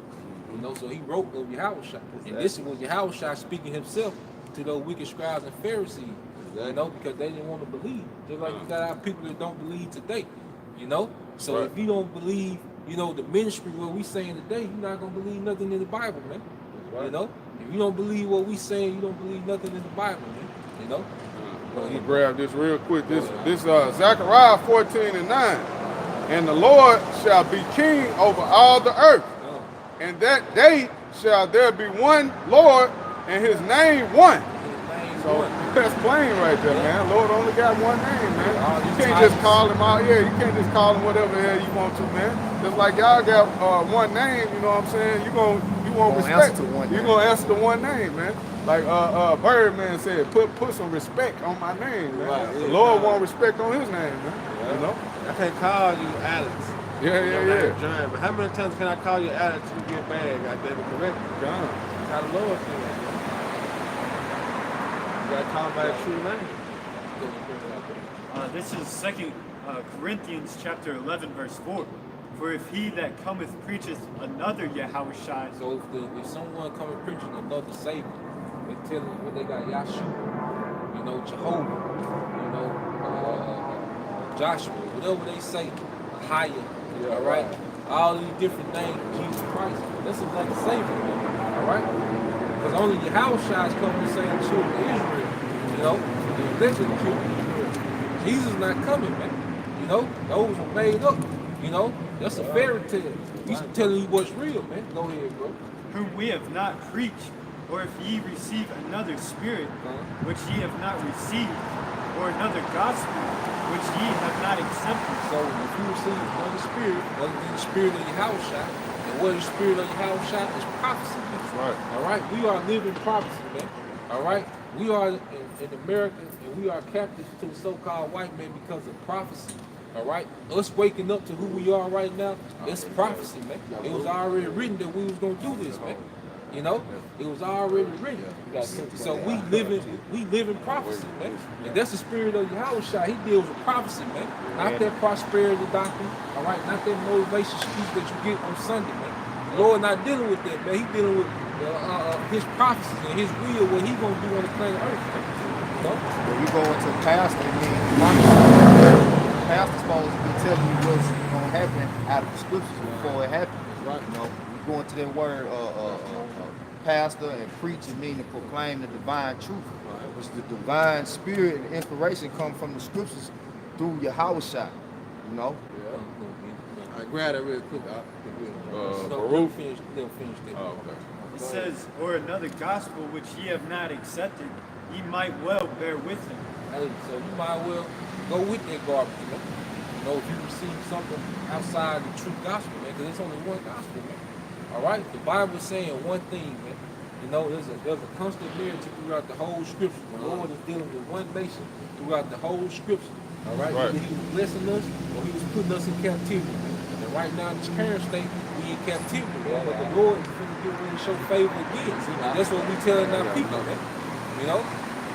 You know, so he wrote of Yahweh Shai. And this was Yahweh Shai speaking himself to those wicked scribes and Pharisees. You know, because they didn't want to believe. Just like you got our people that don't believe today. You know? So if you don't believe, the ministry, what we saying today, you're not going to believe nothing in the Bible, man. You know? If you don't believe what we saying, you don't believe nothing in the Bible, man. You know? I'm gonna grab this real quick. This Zechariah 14 and 9. And the Lord shall be king over all the earth. And that day shall there be one Lord, and His name one. His name So one. That's plain right there, man. Lord only got one name, man. All You these can't just titles. call him out. Yeah, you can't just call him whatever the hell you want to, man. Just like y'all got one name, you know what I'm saying? You won't Gonna respect. answer to one You name. gonna answer to one name, man. Like Birdman said, put some respect on my name, man. Right, The yeah, Lord nah. want respect on His name, man. You know? I can't call you Alex. Yeah, Your yeah, name John, but how many times can I call you Alex and you get bad? Goddamn it, correct? John. That's how the Lord feels. You gotta call by the true name. This is 2 Corinthians chapter 11, verse 4. For if he that cometh preacheth another Yahushua, So if someone come and preaching another Savior, they tell them what they got Yahshua, you know, Jehovah, you know, Joshua, whatever they say, higher, all right? All these different names of Jesus Christ, that's another Savior, man, all right? Because only Yahushua is coming to save the children of Israel, you know, the elected children of Israel. Jesus is not coming, man, you know, those are made up, you know, that's a fairy tale. He's telling you what's real, man. Go ahead, bro. whom we have not preached, or if ye receive another spirit, which ye have not received, or another gospel, which ye have not accepted. So if you receive another spirit, other than the spirit of Yahushua, and what is the spirit of Yahushua? Is prophecy. That's right. All right, we are living prophecy, man. All right, we are in America, and we are captives to the so-called white man because of prophecy. All right, us waking up to who we are right now, it's prophecy, man. It was already written that we was gonna do this, man. You know, it was already written. So we live in prophecy, man. And that's the spirit of Yahushua. He deals with prophecy, man. Not that prosperity doctrine, all right, not that motivation speech that you get on Sunday, man. The Lord not dealing with that, man. He dealing with his prophecies and his will, what he gonna do on the planet Earth, man. You know? When you go into pastor, it means pastor's supposed to be telling you what's gonna happen out of the scriptures before it happens. Right. You know, you go into that word pastor and preach, it means to proclaim the divine truth. Which the divine spirit and inspiration come from the scriptures through Yahushua. You know? All right, grab that real quick. They'll finish that. Oh, okay. It says, or another gospel which ye have not accepted, ye might well bear with him. Hey, so you might well go with that garbage, man. You know, if you receive something outside the true gospel, man, because there's only one gospel, man. All right? The Bible is saying one thing, man. You know, there's a constant narrative throughout the whole scripture. The Lord is dealing with one nation throughout the whole scripture. All right? Right. Either he was blessing us or he was putting us in captivity. And right now in this current state, we in captivity, man. But the Lord is going to get ready to show favor again. And that's what we telling our people, man. You know?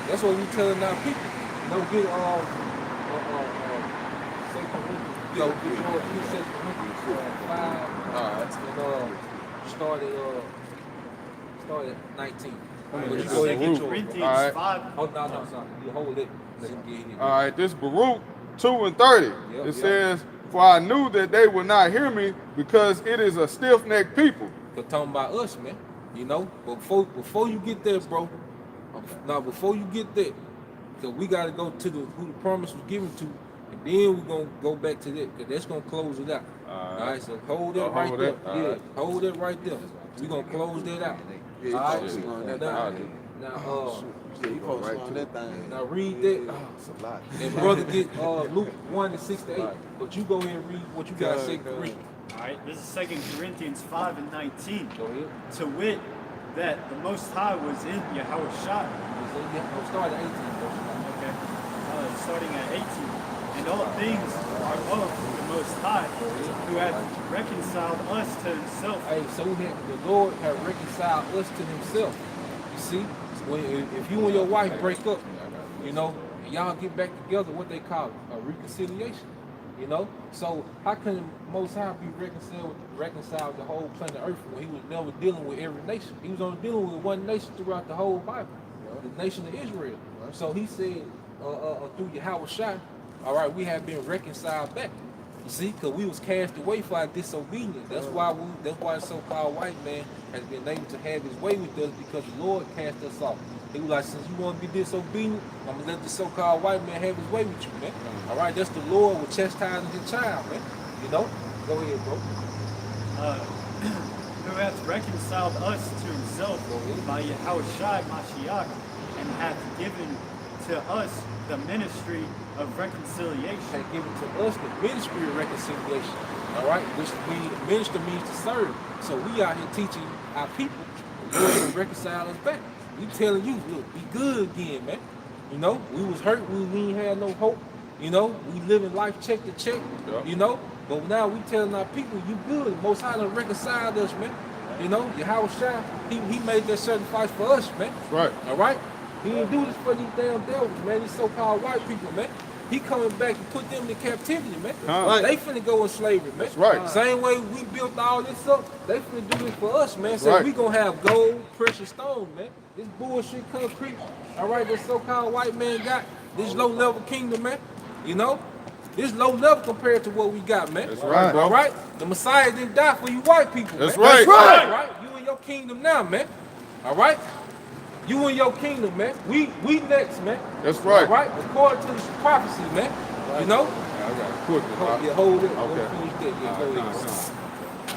That's what we telling our people. Don't get all Yo, get your 2 5. Start at 19. This But is you go ahead and 2 get yours. Corinthians All right. 5. Oh, no. You hold it. Let him get here. All right, this Baruch 2:30. Yep, It says, "For I knew that they would not hear me, because it is a stiff-necked people." But talking about us, man. You know, but before you get there, bro. Now, before you get there, because we got to go to who the promise was given to, and then we're gonna go back to that, because that's gonna close it out. All right, so hold that right hold there. that? All Yeah, right. hold that right there. We're gonna close that out. Yeah, All right, focusing on that now, thing. now, Focusing on that thing. now read that. It's a lot. And brother get Luke 1:6-8. But you go ahead and read what you got to say, Corinthians. All right, this is 2 Corinthians 5:19. Go ahead. To wit, that the Most High was in Yahushua. Start at 18, bro. Okay, starting at 18. And all things are of the Most High, who hath reconciled us to himself. Hey, so the Lord had reconciled us to himself. You see, if you and your wife break up, you know, and y'all get back together, what they call it, a reconciliation. You know, so how can the Most High be reconciled the whole planet Earth when he was never dealing with every nation? He was only dealing with one nation throughout the whole Bible, the nation of Israel. So he said through Yahushua, all right, we have been reconciled back. You see, because we was cast away for our disobedience. That's why the so-called white man has been able to have his way with us, because the Lord cast us off. He was like, since you want to be disobedient, I'm going to let the so-called white man have his way with you, man. All right, that's the Lord with chastising his child, man. You know? Go ahead, bro. Who hath reconciled us to himself by Yahushua Mashiach, and hath given to us the ministry of reconciliation. Has given to us the ministry of reconciliation. All right, which minister means to serve. So we out here teaching our people to reconcile us back. We telling you, look, be good again, man. You know, we was hurt, we ain't had no hope. You know, we living life check to check. Yeah. You know, but now we telling our people, you good. Most High done reconciled us, man. You know, Yahweh Shai, he made that sacrifice for us, man. Right. All right? He didn't do this for these damn devils, man. These so-called white people, man. He coming back to put them in captivity, man. Right. They finna go in slavery, man. That's right. Same way we built all this up, they finna do this for us, man. So Right. we gonna have gold, precious stone, man. This bullshit concrete, all right, this so-called white man got, this low-level kingdom, man. You know? This low level compared to what we got, man. That's right, bro. All right? The Messiah didn't die for you white people, That's man. right. That's right. All right? You in your kingdom now, man. All right? You in your kingdom, man. We next, man. That's right. All right? According to this prophecy, man. You know? Yeah, I got to put it. Yeah, hold it. Okay. Finish that. Yeah, go ahead.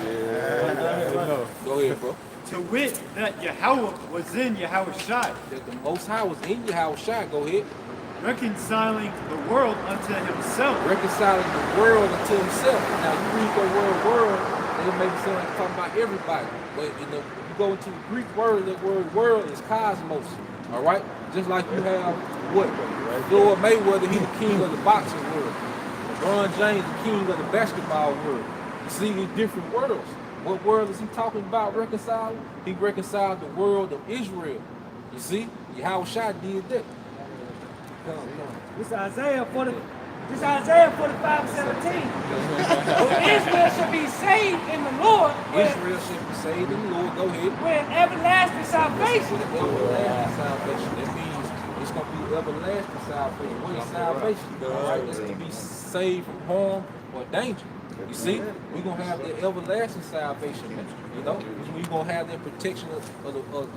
Yeah. Go ahead, bro. To wit, that Yahweh was in Yahweh Shai, That the Most High was in Yahweh Shai. Go ahead. reconciling the world unto himself. Reconciling the world unto himself. Now, you read the world, it may sound like it's talking about everybody. But if you go into the Greek word, that word world is cosmos. All right? Just like you have what? Floyd Mayweather, he's the king of the boxing world. LeBron James, the king of the basketball world. You see, in different worlds. What world is he talking about reconciling? He reconciled the world of Israel. You see? Yahweh Shai did that. Come on. This Isaiah 45:17. Israel should be saved in the Lord Israel should be saved in the Lord. Go ahead. with everlasting salvation. With everlasting salvation. That means it's going to be everlasting salvation. What is salvation? All right, it's to be saved from harm or danger. You see, we're going to have the everlasting salvation, man. You know, we're going to have that protection of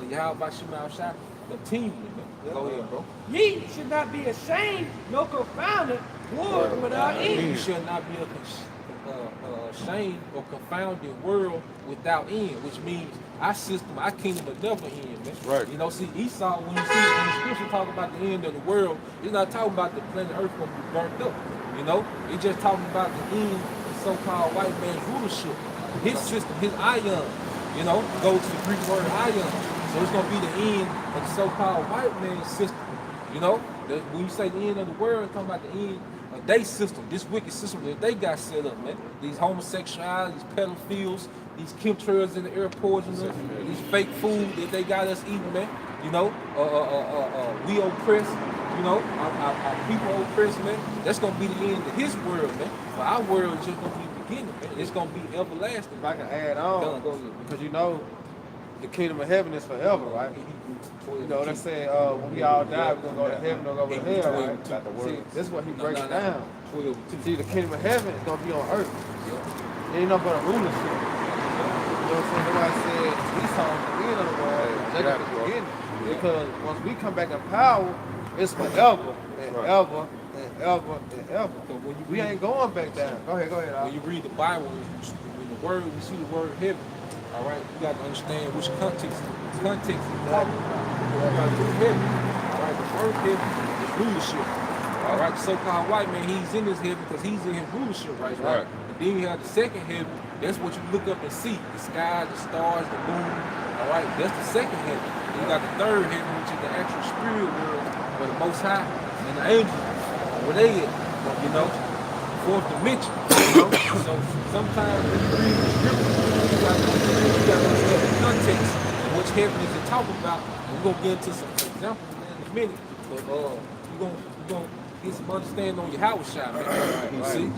the Yahweh Shema Shai continually, man. Go ahead, bro. Ye should not be ashamed, nor confounded, Lord, without You end. shall not be ashamed or confounded world without end, which means our system, our kingdom will never end, man. Right. You know, see, Esau, when the scripture talk about the end of the world, it's not talking about the planet Earth going to be burnt up. You know, it's just talking about the end of the so-called white man's rulership. His system, his ion, you know, goes to the Greek word ion. So it's going to be the end of the so-called white man's system. You know, when you say the end of the world, it's talking about the end of their system, this wicked system that they got set up, man. These homosexuals, these pedophiles, these chemtrails in the air poisoners, these fake food that they got us eating, man. You know, we oppressed, you know, our people oppressed, man. That's going to be the end of his world, man. But our world is just going to be the beginning, man. It's going to be everlasting. If I can add on, Go ahead. because you know, the kingdom of heaven is forever, right? You know, they say when we all die, we're going to go to heaven or go to hell, right? See, this is what he breaks down. 12. See, the kingdom of heaven is going to be on earth. It ain't no but a rulership. You know what I'm saying? Nobody said Esau is the end of the world. Jacob is the beginning. Because once we come back in power, it's forever and ever and ever and ever. So when you We ain't going back down. Go ahead, When you read the Bible, when the word, you see the word heaven, all right, you got to understand which context it's talking about. You got to do heaven, all right, the word heaven is rulership. All right, the so-called white man, he's in his heaven because he's in his rulership right now. Right. And then you have the second heaven, that's what you look up and see, the sky, the stars, the moon, all right, that's the second heaven. Then you got the third heaven, which is the actual spirit world, where the Most High and the angels, where they at, you know, fourth dimension, you know. So sometimes when you read the scripture, you got to understand the context and which heaven is it talking about. And we're gonna get into some examples in a minute, but we're gonna get some understanding on your house shot, man. You see?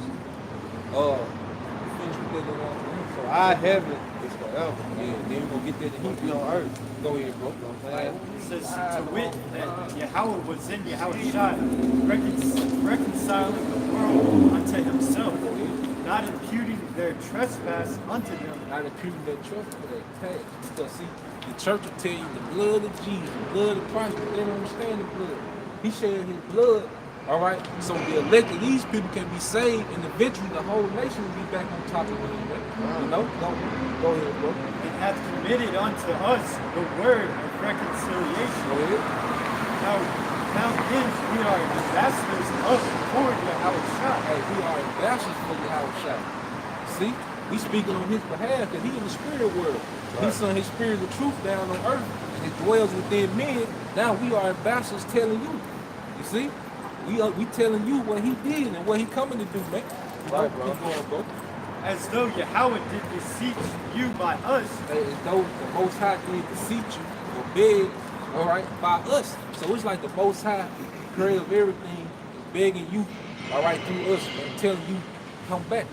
Finish with that on. So our heaven is forever. Yeah, then we're gonna get that We'll be in on earth. Go ahead, bro. It says, to wit, that Yahweh was in Yahweh Shai, reconciling the world unto himself, not imputing their trespass unto them. Not imputing their trust for that tax. Because see, the church will tell you the blood of Jesus, the blood of Christ, but they don't understand the blood. He shed his blood, all right? So the elected, these people can be saved, and eventually the whole nation will be back on top of him. You know? Go ahead, bro. And hath committed unto us the word of reconciliation. Go ahead. Now hence we are ambassadors of for Yahushua. Hey, we are ambassadors for Yahushua. See, we speaking on his behalf because he in the spirit world. He sent his spirit of truth down on earth, and it dwells within men. Now we are ambassadors telling you. You see, we telling you what he did and what he coming to do, man. Right, bro. Keep going, bro. As though Yahweh did beseech you by us. As though the Most High did beseech you or beg, all right, by us. So it's like the Most High, the creator of everything, is begging you, all right, through us, man, telling you, come back.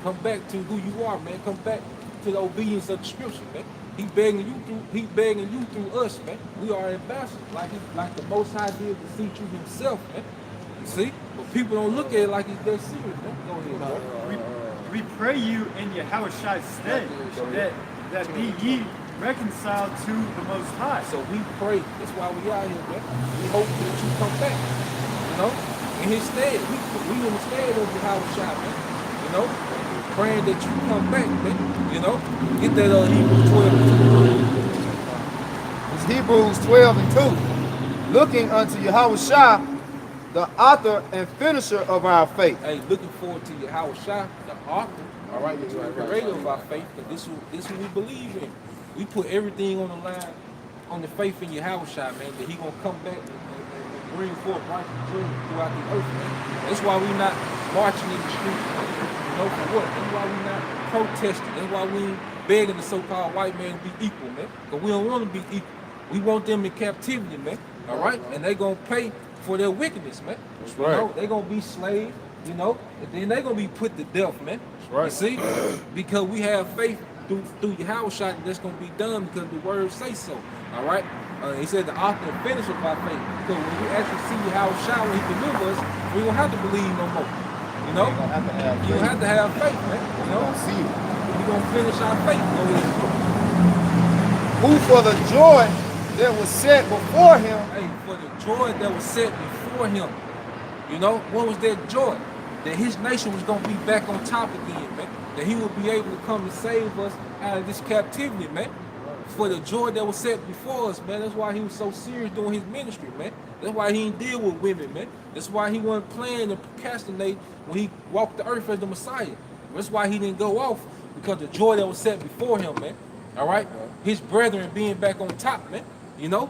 Come back to who you are, man. Come back to the obedience of the scripture, man. He begging you through us, man. We are ambassadors, like the Most High did beseech you himself, man. You see? But people don't look at it like it's that serious, man. Go ahead, bro. We pray you in Yahushua's stead that be ye reconciled to the Most High. So we pray. That's why we are here, man. We hope that you come back. You know? In his stead. We in the stead of Yahushua, man. You know? Praying that you come back, man. You know? Get that Hebrews 12 and 2. It's Hebrews 12 and 2. Looking unto Yahushua, the author and finisher of our faith. Hey, looking forward to Yahushua, the author, all right, the creator of our faith, because this who we believe in. We put everything on the line, on the faith in Yahushua, man, that he gonna come back and bring forth righteous judgment throughout the earth, man. That's why we not marching in the streets, you know, for what? That's why we not protesting. That's why we ain't begging the so-called white man to be equal, man, because we don't want to be equal. We want them in captivity, man, all right? And they gonna pay for their wickedness, man. That's you right. know, they gonna be slaves, you know, and then they gonna be put to death, man. That's right. You see? Because we have faith through Yahushua that's gonna be done because the words say so. All right? He said the author and finisher of our faith. Because when we actually see Yahushua when he deliver us, we don't have to believe no more. You know? You don't have to have faith, man. You know? See it. We're gonna finish our faith. Go ahead. Who for the joy that was set before him. Hey, for the joy that was set before him. You know, what was that joy? That his nation was going to be back on top again, man. That he would be able to come and save us out of this captivity, man. For the joy that was set before us, man. That's why he was so serious doing his ministry, man. That's why he didn't deal with women, man. That's why he wasn't playing and procrastinate when he walked the earth as the Messiah. That's why he didn't go off, because the joy that was set before him, man. All right? His brethren being back on top, man. You know?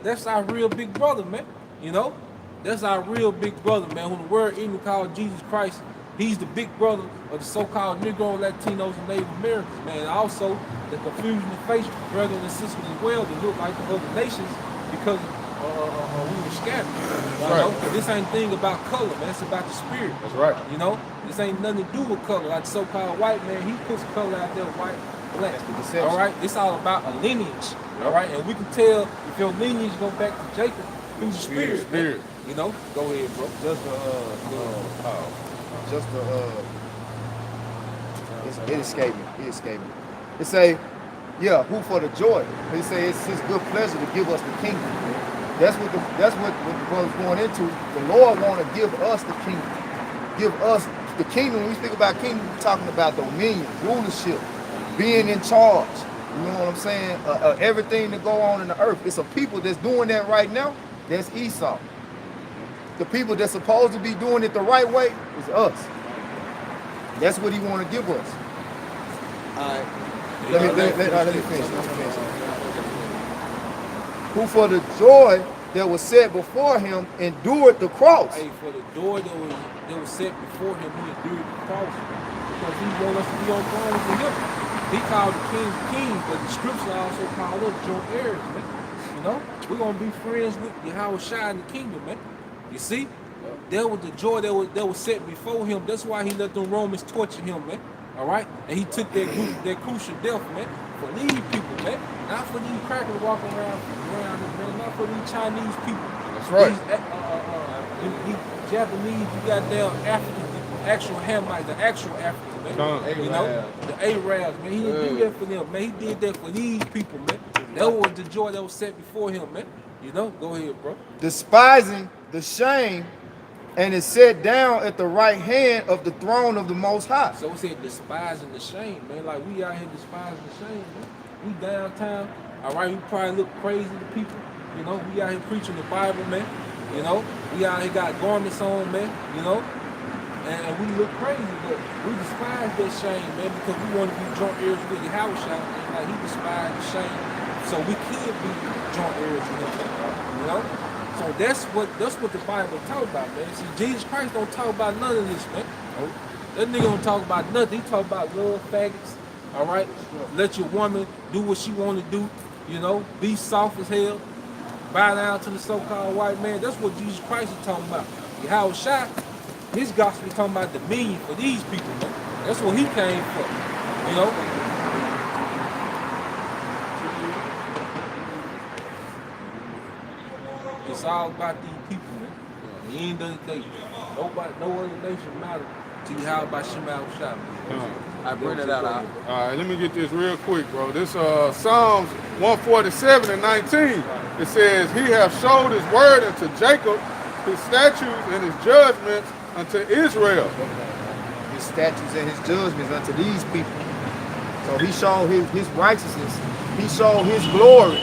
That's our real big brother, man. You know? That's our real big brother, man. When the word even called Jesus Christ, he's the big brother of the so-called Negro, Latinos, and Native Americans, man. Also, the confusion of faith, brothers and sisters as well, that look like the other nations because we were scattered. You know? This ain't thing about color, man. It's about the spirit. That's right. You know? This ain't nothing to do with color. Like the so-called white man, he puts color out there, white, black. All right? It's all about a lineage. All right? And we can tell if your lineage go back to Jacob through the spirit. You know? Go ahead, bro. It escaped me. It escaped me. It say, yeah, who for the joy? It say it's his good pleasure to give us the kingdom. That's what the brother's going into. The Lord want to give us the kingdom. Give us the kingdom. When we speak about kingdom, we're talking about dominion, rulership, being in charge. You know what I'm saying? Everything that go on in the earth. It's a people that's doing that right now. That's Esau. The people that's supposed to be doing it the right way is us. That's what he want to give us. Let me finish. Who for the joy that was set before him endured the cross. Hey, for the joy that was set before him, he endured the cross. Because he wanted us to be on thrones with him. He called the king, but the scripture also called us joint heirs, man. You know? We're going to be friends with Yahushua in the kingdom, man. You see? There was the joy that was set before him. That's why he let them Romans torture him, man. All right? And he took that crucial death, man, for these people, man. Not for these crackers walking around man. Not for these Chinese people. That's right. These Japanese, you got down Africans, the actual Hamites, the actual Africans, man. You know? The Arabs, man. He didn't do that for them, man. He did that for these people, man. That was the joy that was set before him, man. You know? Go ahead, bro. Despising the shame, and is set down at the right hand of the throne of the Most High. So it said despising the shame, man. Like we out here despising the shame, man. We downtown, all right, we probably look crazy to people. You know, we out here preaching the Bible, man. You know, we out here got garments on, man. You know, and we look crazy, but we despise that shame, man, because we want to be joint heirs with Yahweh Shai, and like he despised the shame, so we could be joint heirs with him. You know, so that's what the Bible talk about, man. See, Jesus Christ don't talk about none of this, man. That nigga don't talk about nothing. He talk about love, faggots. All right, let your woman do what she want to do. You know, be soft as hell. Bow down to the so-called white man. That's what Jesus Christ is talking about. Yahweh Shai, his gospel is talking about dominion for these people, man. That's what he came for. You know? It's all about these people, man. At the end of the day, nobody, no other nation matters to Yahweh Shai. I bring that out. All right, let me get this real quick, bro. This Psalms 147 and 19. It says, he hath showed his word unto Jacob, his statutes and his judgments unto Israel. His statutes and his judgments unto these people. So he showed his righteousness. He showed his glory.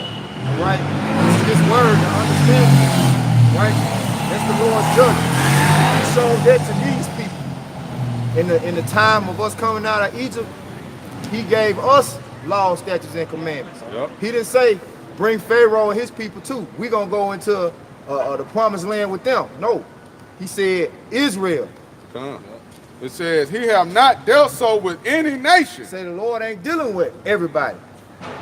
Right? This is his word to understand. Right? That's the Lord's judgment. He showed that to these people. In the time of us coming out of Egypt, he gave us laws, statutes, and commandments. Yep. He didn't say, bring Pharaoh and his people too. We're going to go into the promised land with them. No. He said, Israel. It says, he have not dealt so with any nation. Say the Lord ain't dealing with everybody.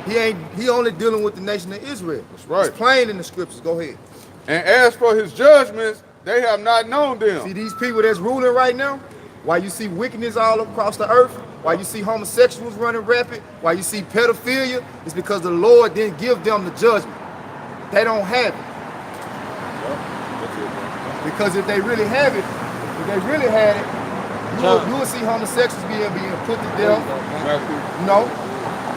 He only dealing with the nation of Israel. That's right. It's plain in the scriptures. Go ahead. And as for his judgments, they have not known them. See these people that's ruling right now? Why you see wickedness all across the earth? Why you see homosexuals running rapid? Why you see pedophilia? It's because the Lord didn't give them the judgment. They don't have it. Because if they really have it, if they really had it, you would see homosexuals being put to death. No,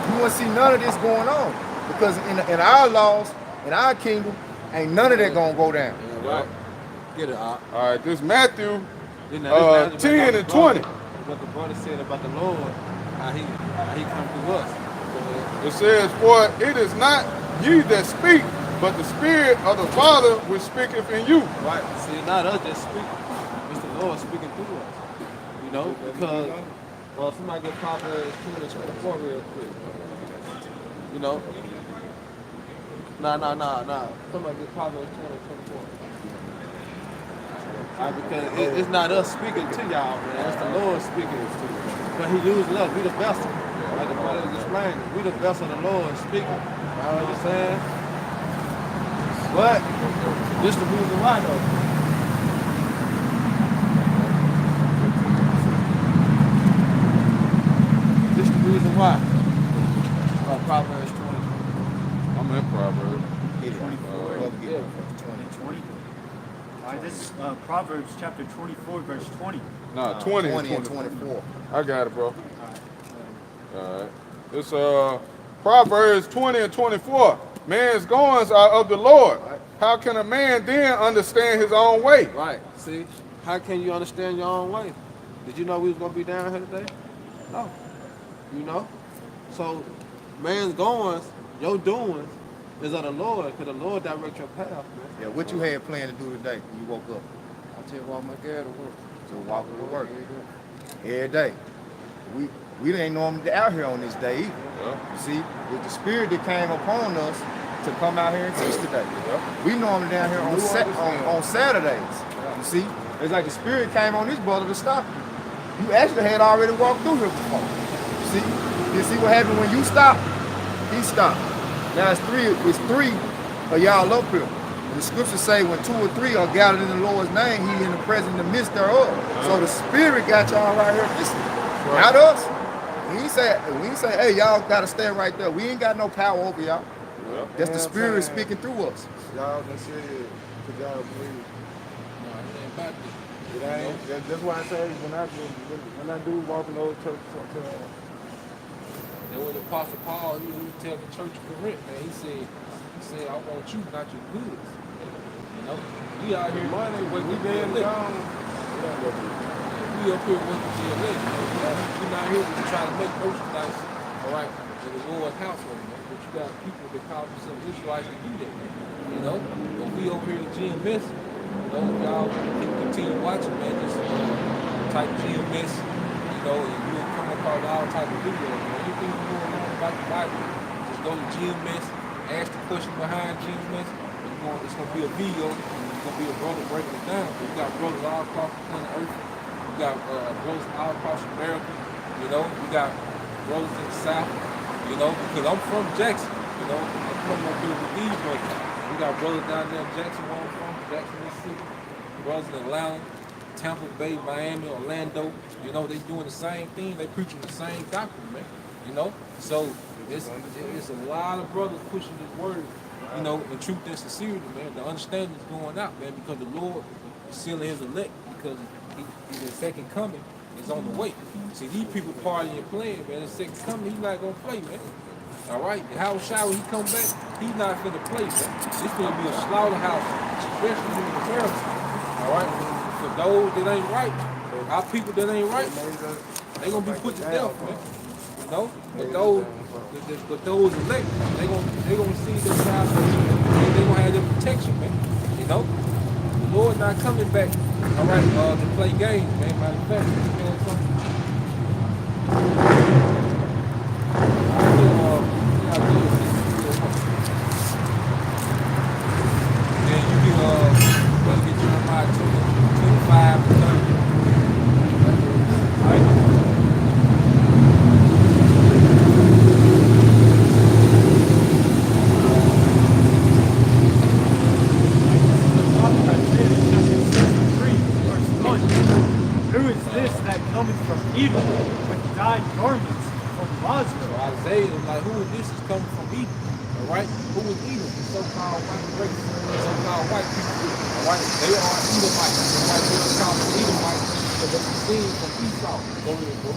you wouldn't see none of this going on. Because in our laws, in our kingdom, ain't none of that gonna go down. Right. Get it out. All right, this Matthew 10 and 20. What the brother said about the Lord, how he come through us. It says, for it is not ye that speak, but the Spirit of the Father which speaketh in you. Right. See, not us just speaking. It's the Lord speaking through us. You know, because somebody get Proverbs 20:24 real quick. You know? Nah. Somebody get Proverbs 20:24. Because it's not us speaking to y'all, man. It's the Lord speaking to us. But he uses us. We the vessel. Like the brother was explaining. We the vessel of the Lord speaking. You know what I'm saying? But this the reason why, though. This the reason why. Proverbs 20. I'm in Proverbs. 20. This is Proverbs chapter 24, verse 20. No, 20 and 24. I got it, bro. All right. It's Proverbs 20 and 24. Man's goings are of the Lord. How can a man then understand his own way? Right. See, how can you understand your own way? Did you know we was gonna be down here today? No. You know? So man's goings, your doings, is of the Lord, because the Lord direct your path, man. Yeah, what you had planned to do today when you woke up? I tell you walk my dad to work. So walking to work. Every day. We ain't normally out here on this day either. Yeah. You see, with the spirit that came upon us to come out here and teach today. Yeah. We normally down here on Saturdays. You see, it's like the spirit came on this brother to stop you. You actually had already walked through here before. You see what happened when you stopped? He stopped. Now it's three of y'all up here. And the scriptures say when 2 or 3 are gathered in the Lord's name, he in the presence in the midst thereof. So the spirit got y'all right here listening. Not us. We ain't say, hey, y'all gotta stay right there. We ain't got no power over y'all. Yeah. That's the spirit speaking through us. Y'all can say it because y'all believe. It ain't. That's why I say when I do walk in those churches sometimes. And when the Apostle Paul, he tell the church of Corinth, man, he said, I want you, not your goods. You know, we out here money, but we being lit. We up here working to your lit. We're not here to try to make merchandise, all right, in the Lord's household, man. But you got people that call themselves Israelites to do that, you know. But we over here at Gms, You know, y'all continue watching, man. Just type GMS, you know, and you'll come across all type of videos. Anything you want to learn about the Bible, just go to GMS, ask the question behind GMS. It's gonna be a video. It's gonna be a brother breaking it down. We got brothers all across the planet Earth. We got brothers all across America. You know, we got brothers in the South. You know, because I'm from Jackson. You know, I'm from up here with these brothers. We got brothers down there in Jackson, where I'm from, Jackson, Mississippi. Brothers in Atlanta, Tampa Bay, Miami, Orlando. You know, they doing the same thing. They preaching the same gospel, man. You know, so it's a lot of brothers pushing this word. You know, in truth and sincerity, man. The understanding is going out, man, because the Lord is sealing his elect because his second coming is on the way. See, these people partying and playing, man. His second coming, he's not going to play, man. All right? And how shall he come back? He's not going to play, man. It's going to be a slaughterhouse, especially in America. All right? For those that ain't right, our people that ain't right, they going to be put to death, man. You know? But those elect, they gonna see their salvation. They gonna have their protection, man. You know, the Lord not coming back. All right, to play games, man. Matter of fact, you know something. Then you can get Jeremiah 25 and 30. Right? From Edom with dyed garments from Bosra. So Isaiah is like, who is this is coming from Edom? All right? Who is Edom? The so-called white race, so-called white people. All right? They are Edomites. That's why they're called Edomites because they descend from Esau. Go ahead, bro.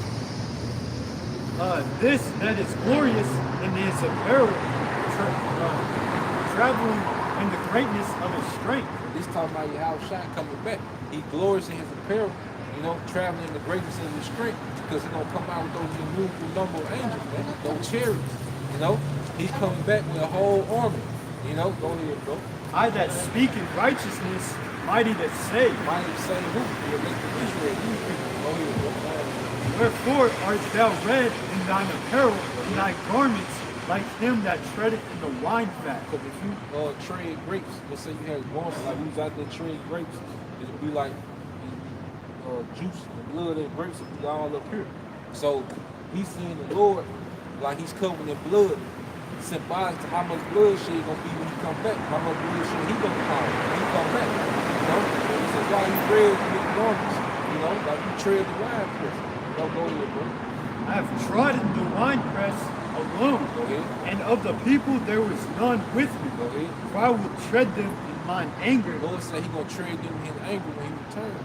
This that is glorious in his apparel, traveling in the greatness of his strength. This talking about Yahushua coming back. He glories in his apparel. You know, traveling in the greatness of his strength because he's going to come out with those innumerable number of angels, man. Those chariots. You know, he's coming back with a whole army. You know, go ahead, bro. I that speak in righteousness, mighty that save. Mighty to save who? The elect of Israel. You people. Go ahead, bro. Wherefore art thou red in thine apparel, and thy garments like him that treadeth in the wine vat. Because if you trade grapes, let's say you had garments like who's out there trading grapes, it'd be like juice and blood and grapes will be all up here. So he's seeing the Lord like he's covered in blood, symbolic to how much bloodshed gonna be when he come back, how much bloodshed he gonna cause when he come back. You know? He says, why you red with garments? You know, like you tread the wine press. Don't go here, bro. I have trodden the winepress alone, and of the people there was none with me. For I will tread them in mine anger. The Lord said he gonna tread them in anger when he returns.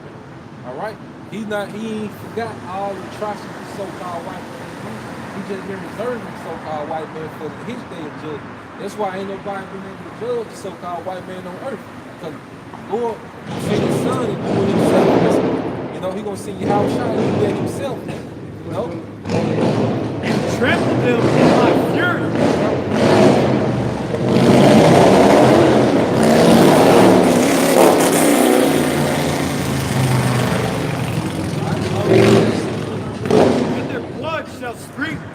All right, he ain't forgot all the atrocities of so-called white man. He just been reserving so-called white man for his day of judgment. That's why ain't nobody been able to judge the so-called white man on earth. Because Lord send his son and do it himself. You know, he gonna send you how shot he do that himself. You know, and trample them in my fury.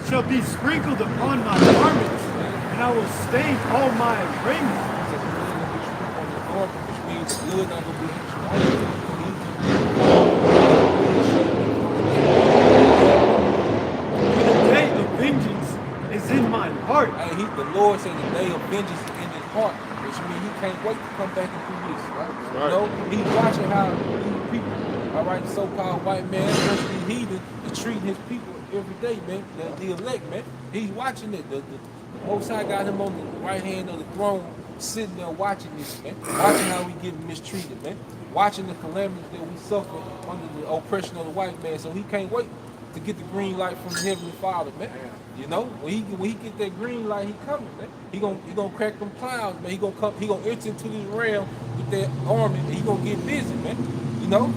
Shall be sprinkled upon my garments, and I will stain all my raiment. Which means blood not gonna be the day of vengeance is in my heart. Hey, the Lord said the day of vengeance is in his heart, which means he can't wait to come back and do this. Right? You know, he's watching how these people, all right, the so-called white man, especially heathen, is treating his people every day, man. The elect, man. He's watching it. The Most High got him on the right hand of the throne, sitting there watching this, man. Watching how we getting mistreated, man. Watching the calamities that we suffer under the oppression of the white man. So he can't wait to get the green light from the Heavenly Father, man. You know, when he get that green light, he coming, man. He gonna crack them clouds, man. He gonna enter into this realm with that army, and he gonna get busy, man. You know?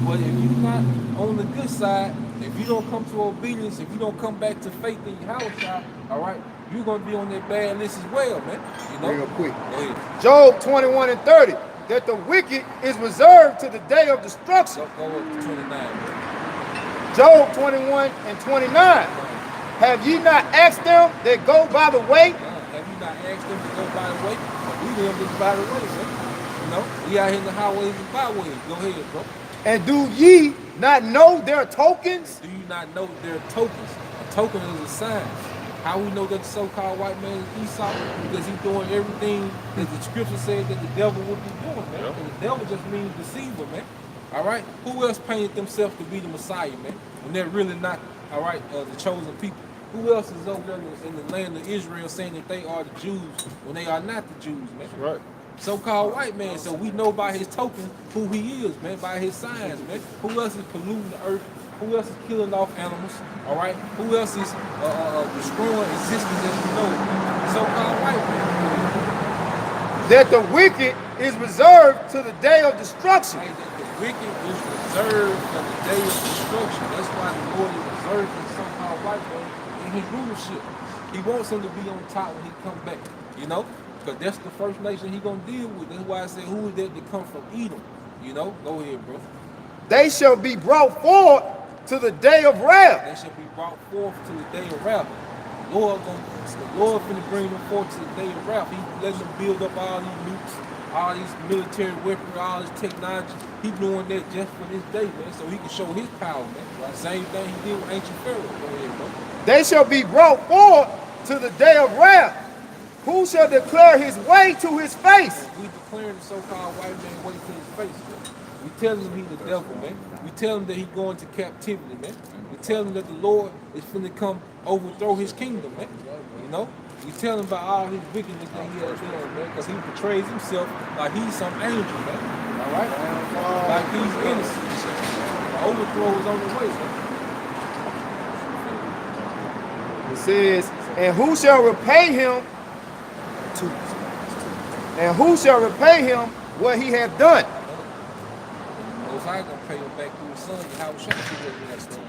But if you're not on the good side, if you don't come to obedience, if you don't come back to faith in your house, all right, you're going to be on that bad list as well, man. You know? Real quick. Job 21 and 30. that the wicked is reserved to the day of destruction. Go up to 29. Bro. Job 21 and 29. Have ye not asked them that go by the way? Have you not asked them to go by the way? We them just by the way, man. You know, we out here in the highways and byways. Go ahead, bro. And do ye not know their tokens? Do you not know their tokens? A token is a sign. How we know that the so-called white man is Esau? Because he's doing everything that the scripture said that the devil would be doing, man. And the devil just means deceiver, man. All right? Who else painted themselves to be the Messiah, man? When they're really not, all right, the chosen people. Who else is over there in the land of Israel saying that they are the Jews when they are not the Jews, man? Right. So-called white man. So we know by his token who he is, man, by his signs, man. Who else is polluting the earth? Who else is killing off animals? All right? Who else is destroying existence as you know it, man? So-called white man. That the wicked is reserved to the day of destruction. Hey, that the wicked is reserved for the day of destruction. That's why the Lord is reserved for so-called white man in his rulership. He wants him to be on top when he comes back, you know? Because that's the first nation he gonna deal with. That's why I said, who is that to come from Edom? You know? Go ahead, bro. They shall be brought forth to the day of wrath. They shall be brought forth to the day of wrath. The Lord finna bring them forth to the day of wrath. He letting them build up all these nukes, all these military weaponry, all this technology. He doing that just for this day, man, so he can show his power, man. Right? Same thing he did with ancient Pharaoh. Go ahead, bro. They shall be brought forth to the day of wrath. Who shall declare his way to his face? We declaring the so-called white man way to his face, man. We tell him he the devil, man. We tell him that he going to captivity, man. We tell him that the Lord is finna come overthrow his kingdom, man. You know? We tell him about all his wickedness that he has done, man, because he portrays himself like he's some angel, man. All right? Like he's innocent. The overthrow is on the way, man. It says, and who shall repay him what he hath done? Most High gonna pay him back through his son, and how we should see what he has done.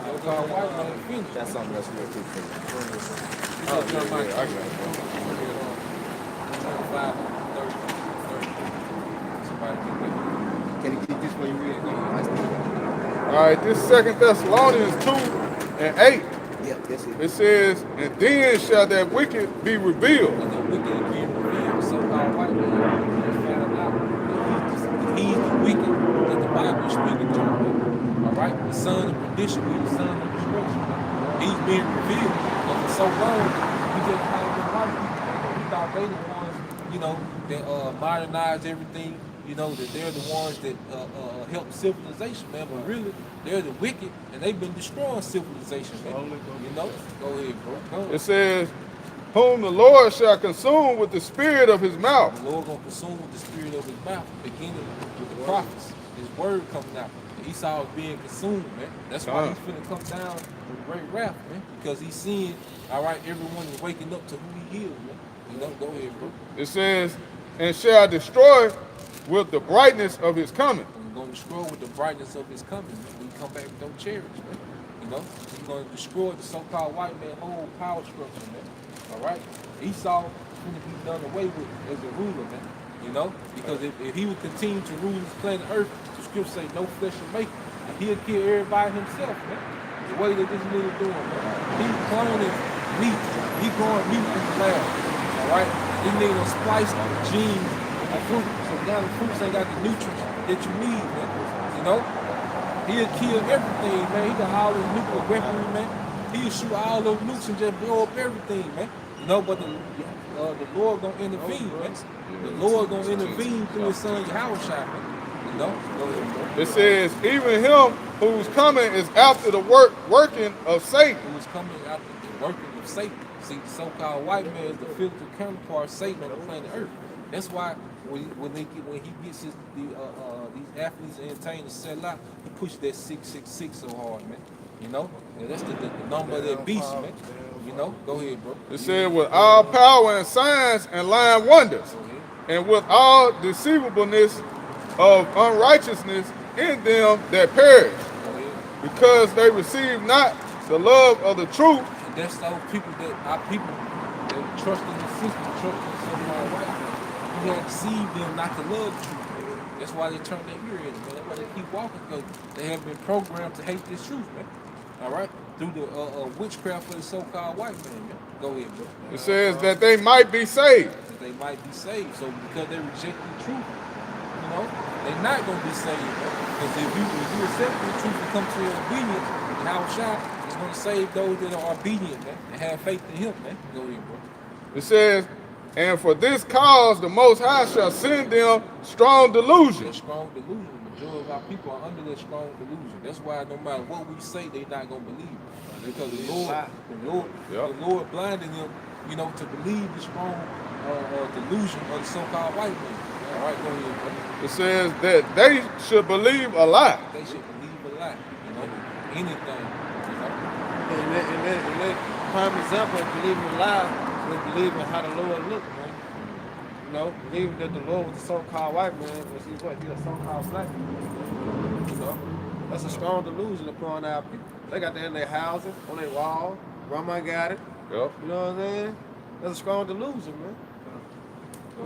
So-called white man finished. That's something that's real quick. Oh, yeah, I got it. Can you keep this for you real quick? All right, this 2 Thessalonians 2 and 8. Yeah, that's it. It says, and then shall that wicked be revealed. And the wicked is being revealed. So-called white man found out that he's the wicked that the Bible is speaking to. All right? The son of perdition, he's the son of destruction. He's being revealed. But for so long, we just had the white people. We thought they the ones, you know, that modernize everything. You know, that they're the ones that help civilization, man. But really, they're the wicked, and they've been destroying civilization, man. You know? Go ahead, bro. Go ahead. It says, whom the Lord shall consume with the spirit of his mouth. The Lord gonna consume with the spirit of his mouth, beginning with the prophets. His word coming out. Esau is being consumed, man. That's why he's finna come down with great wrath, man. Because he's seeing, all right, everyone is waking up to who he is, man. You know, go ahead, bro. It says, and shall destroy with the brightness of his coming. He's gonna destroy with the brightness of his coming, man. When he come back with those chariots, man. You know, he's gonna destroy the so-called white man whole power structure, man. All right? Esau is gonna be done away with as a ruler, man. You know? Because if he would continue to rule this planet Earth, the scripture say no flesh will make it. And he'll kill everybody himself, man. The way that this nigga doing, man. He's cloning meat. He's growing meat in the lab. All right? This nigga done spliced genes of fruit. So now the fruits ain't got the nutrients that you need, man. You know? He'll kill everything, man. He got all this nuclear weaponry, man. He'll shoot all those nukes and just blow up everything, man. You know, but the Lord gonna intervene, man. The Lord gonna intervene through his son Yahushua, man. You know? Go ahead, bro. It says, even him whose coming is after the working of Satan. Who's coming after the working of Satan. See, the so-called white man is the physical counterpart of Satan on the planet Earth. That's why when he gets these athletes entertained to sell out, he pushes that 666 so hard, man. You know? And that's the number of that beast, man. You know? Go ahead, bro. It said, with all power and signs and lying wonders, and with all deceivableness of unrighteousness in them that perish, because they receive not the love of the truth. And that's those people that our people that trusting the system, trusting so-called white man. You had deceived them not to love the truth, man. That's why they turn their ear in, man. That's why they keep walking, because they have been programmed to hate this truth, man. All right? Through the witchcraft of the so-called white man, man. Go ahead, bro. It says that they might be saved. That they might be saved. So because they reject the truth, you know, they're not going to be saved, man. Because if you accept the truth and come to obedience, and our shot is going to save those that are obedient, man, and have faith in him, man. Go ahead, bro. It says, and for this cause the Most High shall send them strong delusion. That strong delusion. The majority of our people are under that strong delusion. That's why no matter what we say, they're not going to believe. Because the Lord blinded them, you know, to believe the strong delusion of the so-called white man. All right, go ahead, bro. It says that they should believe a lie. They should believe a lie, you know, anything, you know. And that prime example of believing a lie was believing how the Lord looked, man. You know, believing that the Lord was a so-called white man, but he's what? He's a so-called black man. You know, that's a strong delusion upon our people. They got that in their houses, on their wall. Grandma got it. Yep. You know what I'm saying? That's a strong delusion, man.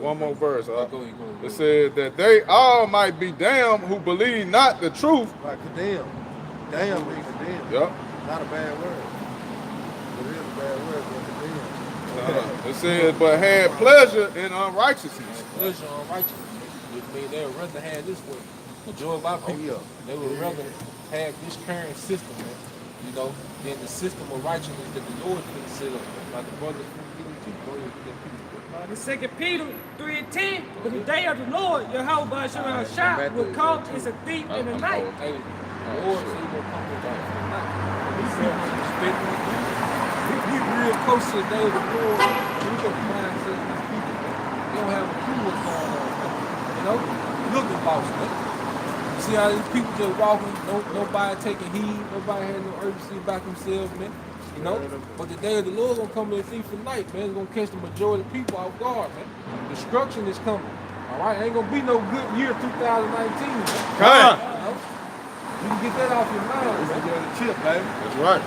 One more verse. Go ahead. It says that they all might be damned who believe not the truth. Like condemn. Damn means condemn. Yep. Not a bad word. It is a bad word, but condemn. It says, but had pleasure in unrighteousness. Pleasure on righteousness. Which means they would rather have this way. Majority of our people, they would rather have this current system, man, you know, than the system of righteousness that the Lord can set up. Like the brother from The 2 Peter 3:10, but the day of the Lord, Jehovah Shah, will come as a thief in the night. Hey, the Lord said he will come with us in the night. We real close to the day of the Lord. We can find certain people. They don't have a clue what's going on, man. You know? Looking lost, man. You see how these people just walking, nobody taking heed, nobody has no urgency about themselves, man. You know? But the day of the Lord gonna come in a thief of the night, man. It's gonna catch the majority of people off guard, man. Destruction is coming. Alright? Ain't gonna be no good year 2019, man. Come on. You can get that off your mind, man. Chip, baby. That's right.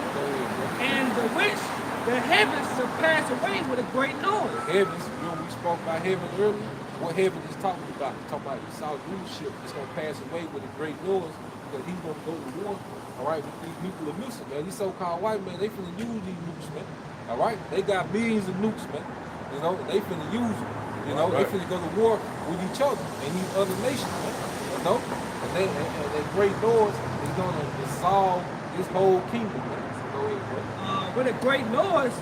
And the which the heavens shall pass away with a great noise. The heavens, you know, we spoke about heaven earlier. What heaven is talking about? It's talking about the South leadership. It's gonna pass away with a great noise because he's gonna go to war. Alright, these people are missing, man. These so-called white men, they finna use these nukes, man. Alright? They got millions of nukes, man. You know, they finna use them. You know, they finna go to war with each other and these other nations, man. You know? And that great noise is gonna dissolve this whole kingdom, man. So go ahead, bro. With a great noise,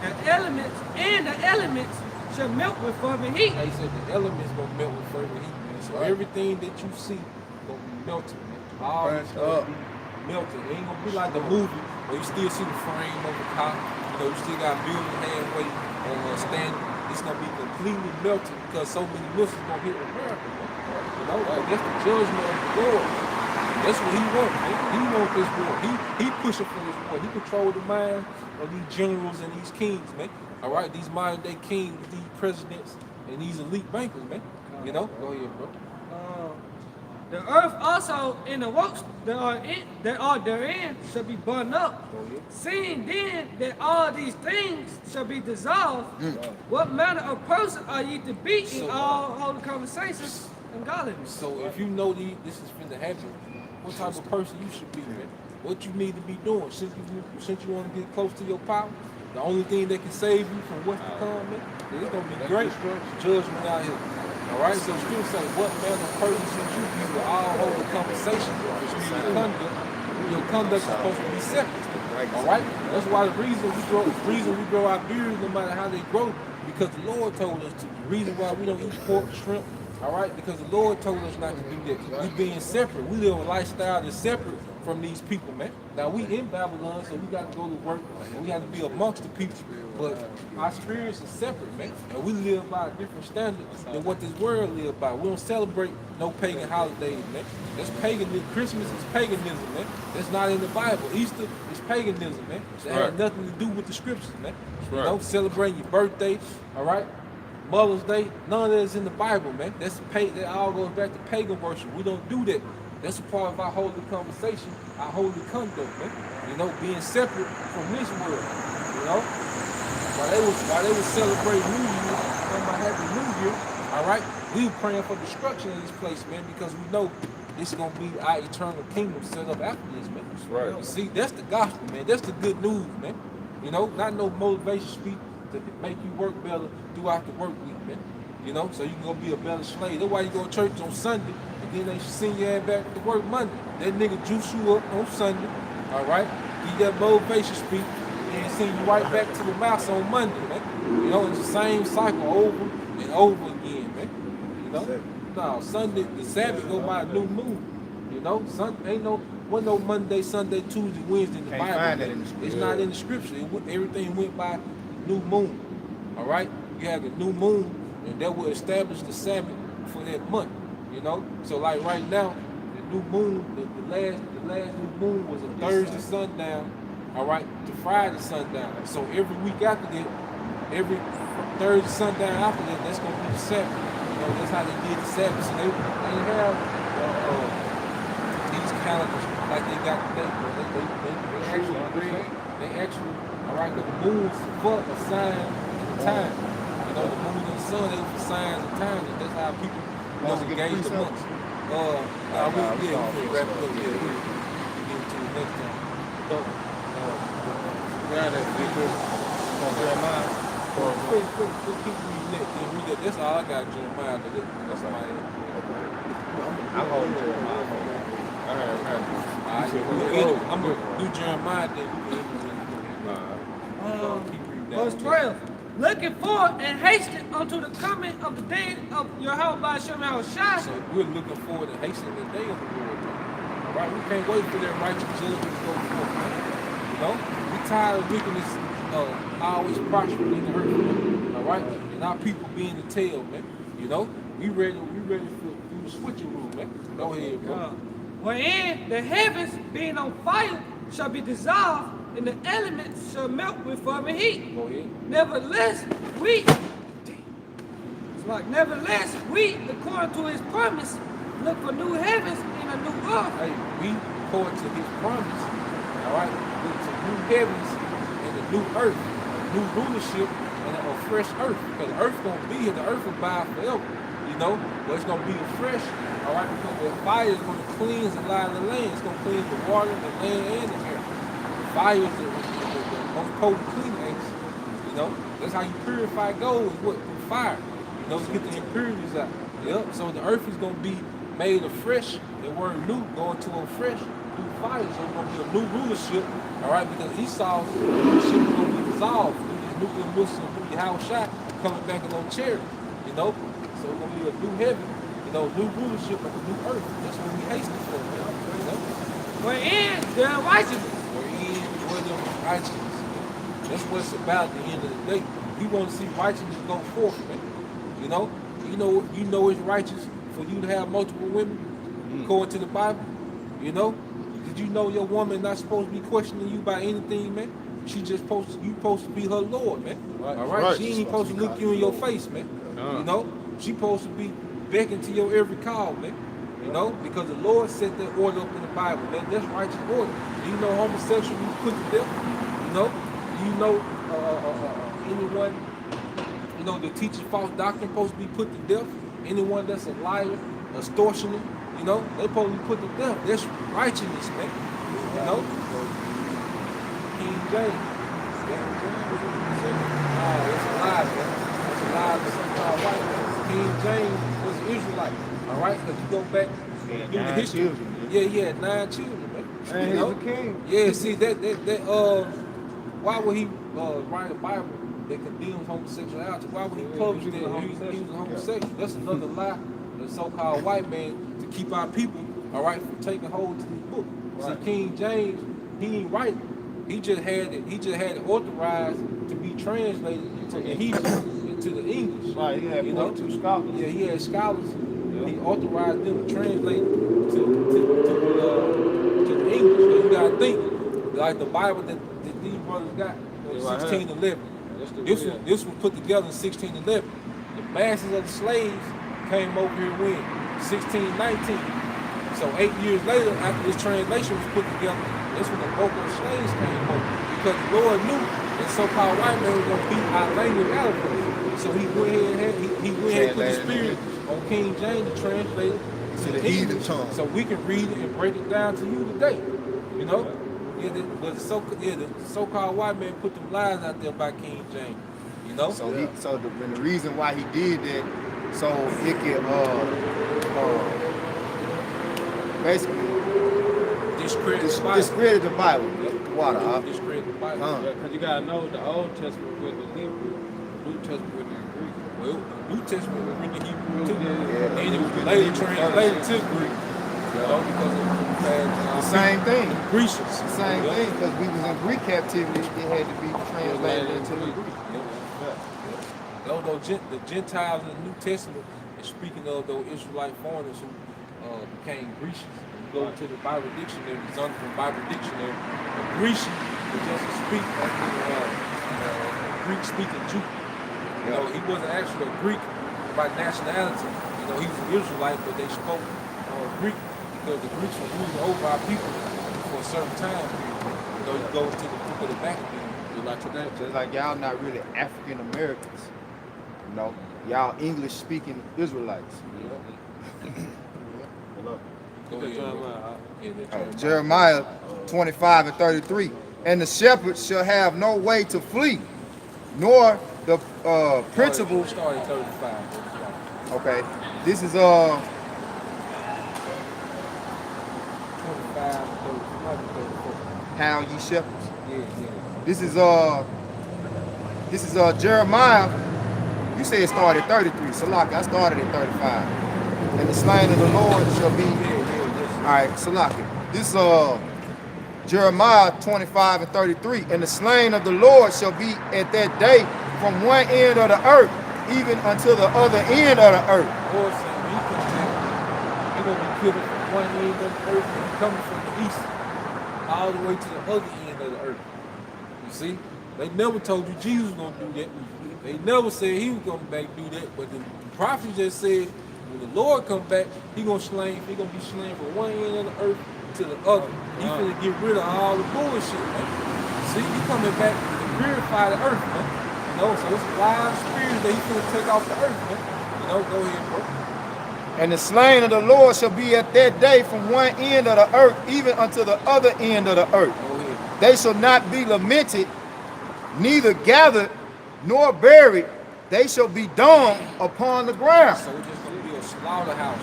the elements shall melt with fervent heat. They said the elements gonna melt with fervent heat, man. So everything that you see gonna be melted, man. All Burnt gonna up. be melted. It ain't gonna be like the movie where you still see the frame of the car. You know, you still got building halfway on standing. It's gonna be completely melted because so many missiles gonna hit America. You know, that's the judgment of the Lord. That's what he wants. He wants this war. He pushing for this war. He control the minds of these generals and these kings, man. All right, these modern day kings, these presidents, and these elite bankers, man. You know, go ahead, bro. The earth also and the works that are therein shall be burned up. Seeing then that all these things shall be dissolved, what manner of person are ye to be in all holy conversations and godliness? So if you know this is finna happen, what type of person you should be, man? What you need to be doing? Since you want to get close to your power, the only thing that can save you from what's to come, man, it's gonna be great judgment out here. All right, so still say, what manner of person should you be with all holy conversation? Your conduct is supposed to be separate. All right, that's why the reason we grow our beards, no matter how they grow, because the Lord told us to. The reason why we don't eat pork, shrimp, all right, because the Lord told us not to do that. We being separate. We live a lifestyle that's separate from these people, man. Now we in Babylon, so we got to go to work and we have to be amongst the people. But our spirits are separate, man. And we live by a different standard than what this world lives by. We don't celebrate no pagan holidays, man. That's paganism. Christmas is paganism, man. That's not in the Bible. Easter is paganism, man. That has nothing to do with the scriptures, man. You know, celebrating your birthday, all right? Mother's Day, none of that is in the Bible, man. That all goes back to pagan worship. We don't do that. That's a part of our holy conversation, our holy conduct, man. You know, being separate from this world, you know? while they was celebrating New Year, talking about Happy New Year, all right, we were praying for destruction of this place, man, because we know this is gonna be our eternal kingdom set up after this, man. That's right. See, that's the gospel, man. That's the good news, man. You know, not no motivation speech to make you work better throughout the work week, man. You know, so you can go be a better slave. That's why you go to church on Sunday, and then they send your ass back to work Monday. That nigga juice you up on Sunday, all right? Give that motivation speech, and send you right back to the mouse on Monday, man. You know, it's the same cycle over and over again, man. You know? No, Sunday, the Sabbath go by a new moon. You know, ain't no Monday, Sunday, Tuesday, Wednesday in the Bible. Find that in the scripture. It's not in the scripture. Everything went by new moon. All right? You have the new moon, and that will establish the Sabbath for that month. You know? So like right now, the new moon, the last new moon was a Thursday sundown, all right, to Friday sundown. So every week after that, every Thursday sundown after that, that's gonna be the Sabbath. You know, that's how they did the Sabbath. So they have these calendars like they got today, but they actually, all right, the moon's for a sign and a time. You know, the moon and the sun, they for signs and times, and that's how people gauge the months. We'll wrap it up. We'll get to the next time. Jeremiah. Keep reading that. That's all I got, Jeremiah. That's all I have. I'm holding Jeremiah. I'm going to do Jeremiah then. Keep reading that. Verse 12. Looking forward and hastening unto the coming of the day of Yahweh Shem Yahushua. So we're looking forward to hastening the day of the Lord. All right, we can't wait for that righteous judgment to go forth, man. You know, we tired of wickedness always prospering in the earth, all right? And our people being the tail, man. You know, we ready for the switching room, man. Go ahead, bro. Wherein the heavens being on fire shall be dissolved, and the elements shall melt with fervent heat. Go ahead. Nevertheless, according to his promise, look for new heavens and a new earth. Hey, we according to his promise, all right, look to new heavens and a new earth, a new rulership and a fresh earth. Because the earth gonna be here, the earth will abide forever, you know, but it's gonna be fresh, all right, because the fire is gonna cleanse a lot of the land. It's gonna cleanse the water, the land, and the air. Fire is the most potent cleaning agent, you know. That's how you purify gold, is what? Through fire. You know, to get the impurities out. Yep. So the earth is gonna be made afresh. The word new going to a fresh through fire. So it's gonna be a new rulership, all right, because Esau's rulership is gonna be dissolved through this nuclear missile, through Yahushua coming back in on cherry, you know. So it's gonna be a new heaven, you know, new rulership of a new earth. That's what we hasten for, you know. Wherein the righteousness. Righteousness. That's what it's about at the end of the day. We want to see righteousness go forth, man. You know it's righteous for you to have multiple women, according to the Bible. You know? Did you know your woman not supposed to be questioning you about anything, man? She just supposed to be her Lord, man. Right. All right? Right. She ain't supposed to look you in your face, man. You know? She supposed to be beckoning to your every call, man. You know, because the Lord set that order up in the Bible, man. That's righteous order. You know, homosexual you put to death. You know, anyone, you know, the teaching false doctrine supposed to be put to death. Anyone that's a liar, extortioner, you know, they supposed to be put to death. That's righteousness, man. You know, King James. It's a lie, man. It's a lie. It's somehow white, man. King James was an Israelite. All right, because you go back through the history. Yeah, he had 9 children, man. And you he's know? a king. Yeah, see that why would he write a Bible that condemns homosexuality? Why would he publish that? He was a homosexual. That's another lie, the so-called white man, to keep our people, all right, from taking hold to this book. Right. See, King James, he ain't write. He just had it authorized to be translated into the Hebrew, into the English. Right, he had 42 scholars. Yeah, he had scholars. He authorized them to translate to the English. So you gotta think, like the Bible that these brothers got in 1611. This was put together in 1611. The masses of the slaves came over here when 1619. So 8 years later, after this translation was put together, that's when the bulk of the slaves came over. Because the Lord knew And so-called white man was gonna beat our language out of us. So he went ahead and he went ahead and put the spirit on King James to translate it To the heathen tongue. so we can read it and break it down to you today. You know? Yeah, the so-called white man put them lies out there by King James. You know? So the reason why he did that, so it could basically discredit the Bible. Water, huh? Discredit the Bible. Because you gotta know the Old Testament was in Hebrew, New Testament was in Greek. Well, the New Testament was written in Hebrew too. Yeah. And it was later translated to Greek. You know, because of The same thing. Grecians. The same thing, because we was in Greek captivity, it had to be translated into the Greek. Although the Gentiles in the New Testament, and speaking of those Israelite foreigners who became Grecians, you go to the Bible dictionary, the Zondervan Bible dictionary, a Grecian was just a Greek-speaking Jew. You know, he wasn't actually a Greek by nationality. You know, he was an Israelite, but they spoke Greek because the Greeks were ruling over our people for a certain time. You know, you go to the book of the back again, like today. Just like y'all not really African Americans. You know, y'all English speaking Israelites. Go ahead, Jeremiah 25 and 33. And the shepherds shall have no way to flee, nor the principal. Started 35. Okay, this is 25, 35, 34. how ye shepherds. Yeah. This is Jeremiah. You say it started at 33. Salaki, I started at 35. And the slain of the Lord shall be. All right, Salaki. This Jeremiah 25 and 33. And the slain of the Lord shall be at that day from one end of the earth, even until the other end of the earth. Lord saying when he comes back, they're going to be killed from one end of the earth and coming from the east all the way to the other end of the earth. You see? They never told you Jesus was going to do that. They never said he was going to back do that. But the prophet just said when the Lord come back, he going to be slain from one end of the earth to the other. He finna get rid of all the bullshit, man. See, he coming back to purify the earth, man. You know, so it's live spirits that he finna take off the earth, man. You know, go ahead, bro. And the slain of the Lord shall be at that day from one end of the earth, even unto the other end of the earth. Go ahead. They shall not be lamented, neither gathered nor buried. They shall be dung upon the ground. So it's just gonna be a slaughterhouse.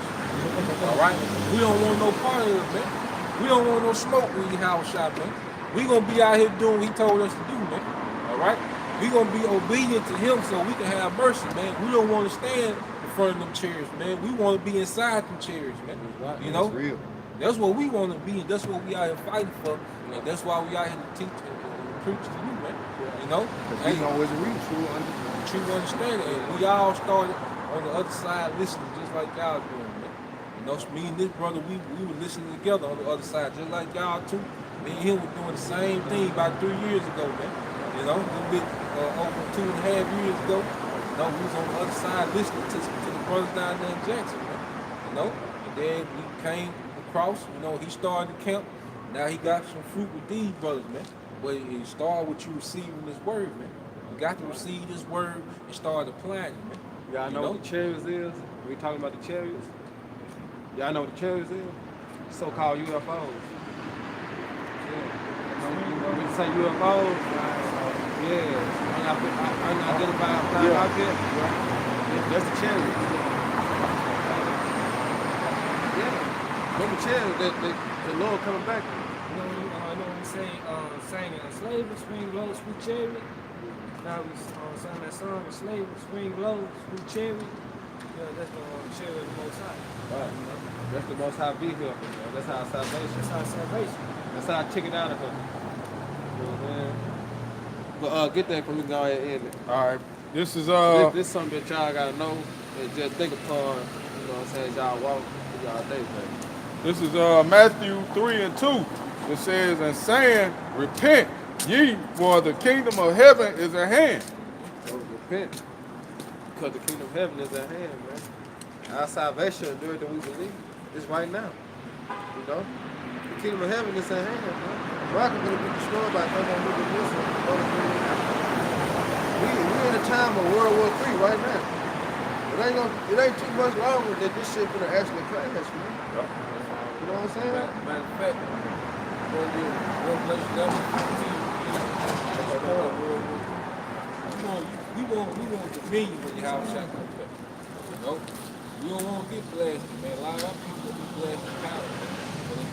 All right? We don't want no part of it, man. We don't want no smoke in your house shop, man. We gonna be out here doing what he told us to do, man. All right? We gonna be obedient to him so we can have mercy, man. We don't want to stand in front of them chairs, man. We want to be inside them chairs, man. You know? That's real. That's what we want to be, and that's what we out here fighting for. And that's why we out here to teach and preach to you, man. You know? Because we know it's real, True understanding. And we all started on the other side listening just like y'all doing, man. You know, me and this brother, we were listening together on the other side, just like y'all too. Me and him were doing the same thing about 3 years ago, man. You know, a little bit over 2.5 years ago. You know, we was on the other side listening to the brothers down there in Jackson, man. You know, and then we came across, you know, he started the camp. Now he got some fruit with these brothers, man. But it started with you receiving this word, man. You got to receive this word and start applying it, man. Y'all know what the chariots is? We talking about the chariots? Y'all know what the chariots is? So-called UFOs. Yeah. When you say UFOs, yeah. Unidentified flying object. That's the chariot. Yeah. Remember chariots, the Lord coming back. You know what we sang slave and swing low, sweet chariot. Now we sang that song, slave and swing low, sweet chariot. Yeah, that's the chariot of the Most High. Right. That's the Most High vehicle. That's our salvation. That's our salvation. That's how I check it out of her. You know what I'm saying? But get that from me, go ahead and end it. All right. This is This is something that y'all gotta know and just think upon, you know what I'm saying, as y'all walk through y'all day, man. This is Matthew 3 and 2. It says, and saying, repent ye, for the kingdom of heaven is at hand. So repent, because the kingdom of heaven is at hand, man. Our salvation, do it that we believe, is right now. You know? kingdom of heaven is at hand, man. Rock is going to be destroyed by thunder and nuclear missile. We in a time of World War III right now. It ain't too much longer that this shit gonna actually crash, man. Yep. You know what I'm saying? Matter of fact, Revelation 11, we want dominion when you have a shot like that. You know? We don't want to get blasted, man. A lot of people will be blasted out, man.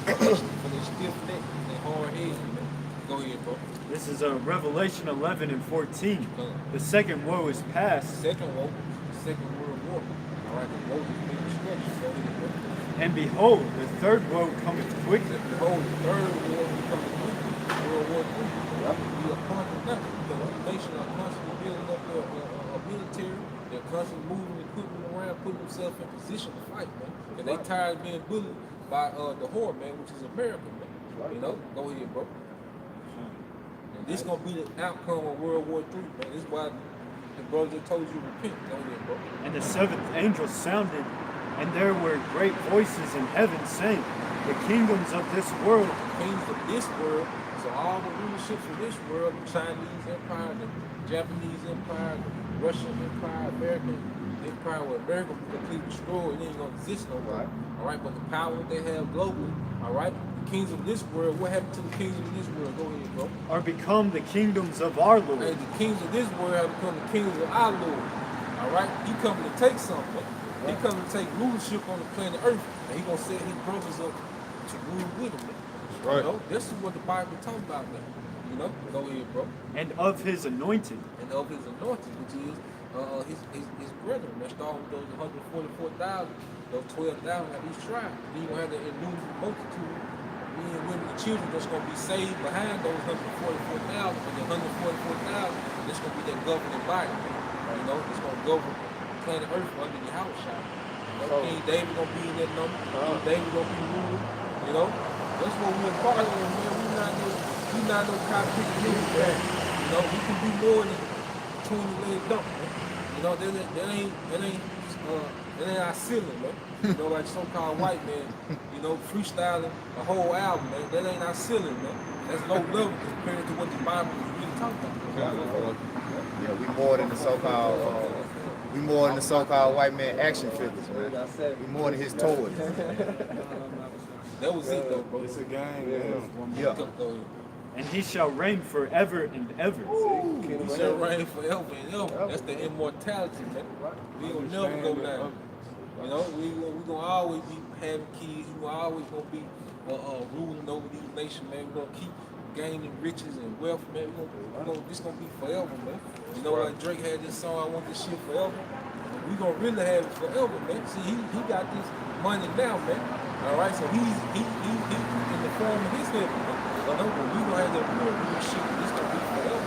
When they stiff neck, they hard head, man. Go ahead, bro. This is Revelation 11 and 14. The second woe is past, Second World War. All right, the woe is being destruction. Go ahead, bro. and behold, the third woe cometh quickly. Behold, the third war becoming quickly. World War III. We are constantly now. The nation are constantly building up their military. They're constantly moving equipment around, putting themselves in position to fight, man. And they tired of being bullied by the horde, man, which is America, man. You know, go ahead, bro. And this gonna be the outcome of World War III, man. This is why the brother that told you to repent. Go ahead, bro. And the seventh angel sounded, and there were great voices in heaven saying, the kingdoms of this world, Kings of this world, so all the rulerships of this world, the Chinese Empire, the Japanese Empire, the Russian Empire, American Empire, where America was completely destroyed, it ain't gonna exist no more. All right, but the power that they have globally, all right, the kings of this world, what happened to the kings of this world? Go ahead, bro. are become the kingdoms of our Lord. And the kings of this world have become the kings of our Lord. All right, he coming to take something. He coming to take rulership on the planet Earth, and he gonna set his brothers up to rule with him. Right. You know, this is what the Bible talks about now. You know, go ahead, bro. And of his anointed, And of his anointing, which is his brethren. That's starting with those 144,000, those 12,000 at each tribe. Then you gonna have the innumerable multitude, men, women, and children that's gonna be saved behind those 144,000, and the 144,000 that's gonna be that governing body. You know, it's gonna govern planet Earth under the house shot. You know, King David gonna be in that number. King David gonna be ruling. You know, that's what we're part of, man. We not no copy man. You know, we can do more than 20 leg dump, man. You know, that ain't our ceiling, man. You know, like so-called white man, you know, freestyling a whole album, man. That ain't our ceiling, man. That's low level compared to what the Bible is really talking about. Yeah, we more than the so-called white man action figures, man. We more than his toys. That was it, though, bro. It's a game, man. Yeah. and he shall reign forever and ever. He shall reign forever and ever. That's the immortality, man. We gonna never go down. You know, we gonna always be having kids. We gonna always gonna be ruling over these nations, man. We gonna keep gaining riches and wealth, man. This gonna be forever, man. You know, like Drake had this song, I want this shit forever. We gonna really have it forever, man. See, he got this money now, man. All right, so he's in the form of his heaven, man. You know, but we gonna have that real shit. This gonna be forever.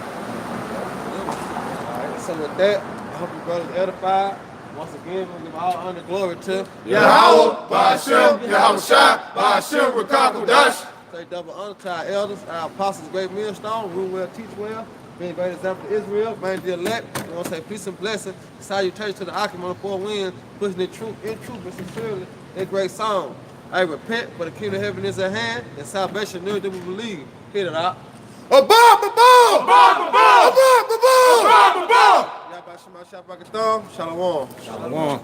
All right, so with that, I hope you brothers edified. Once again, we give all honor and glory to Yahweh, Ba'ashem, Yahweh Ba'ashem, Rakakodash. say double honor to our elders, our apostles, great millstone, rule well, teach well, being a great example to Israel, man, the elect. We want to say peace and blessing. Salutations to the Akim on the four winds, pushing the truth and sincerely. That great song. I repent, for the kingdom of heaven is at hand, and salvation near that we believe. Hit it out. Above, above! Above, above! Above, above! Above, above! Yabba Shema Shabbat Shalom. Shalom.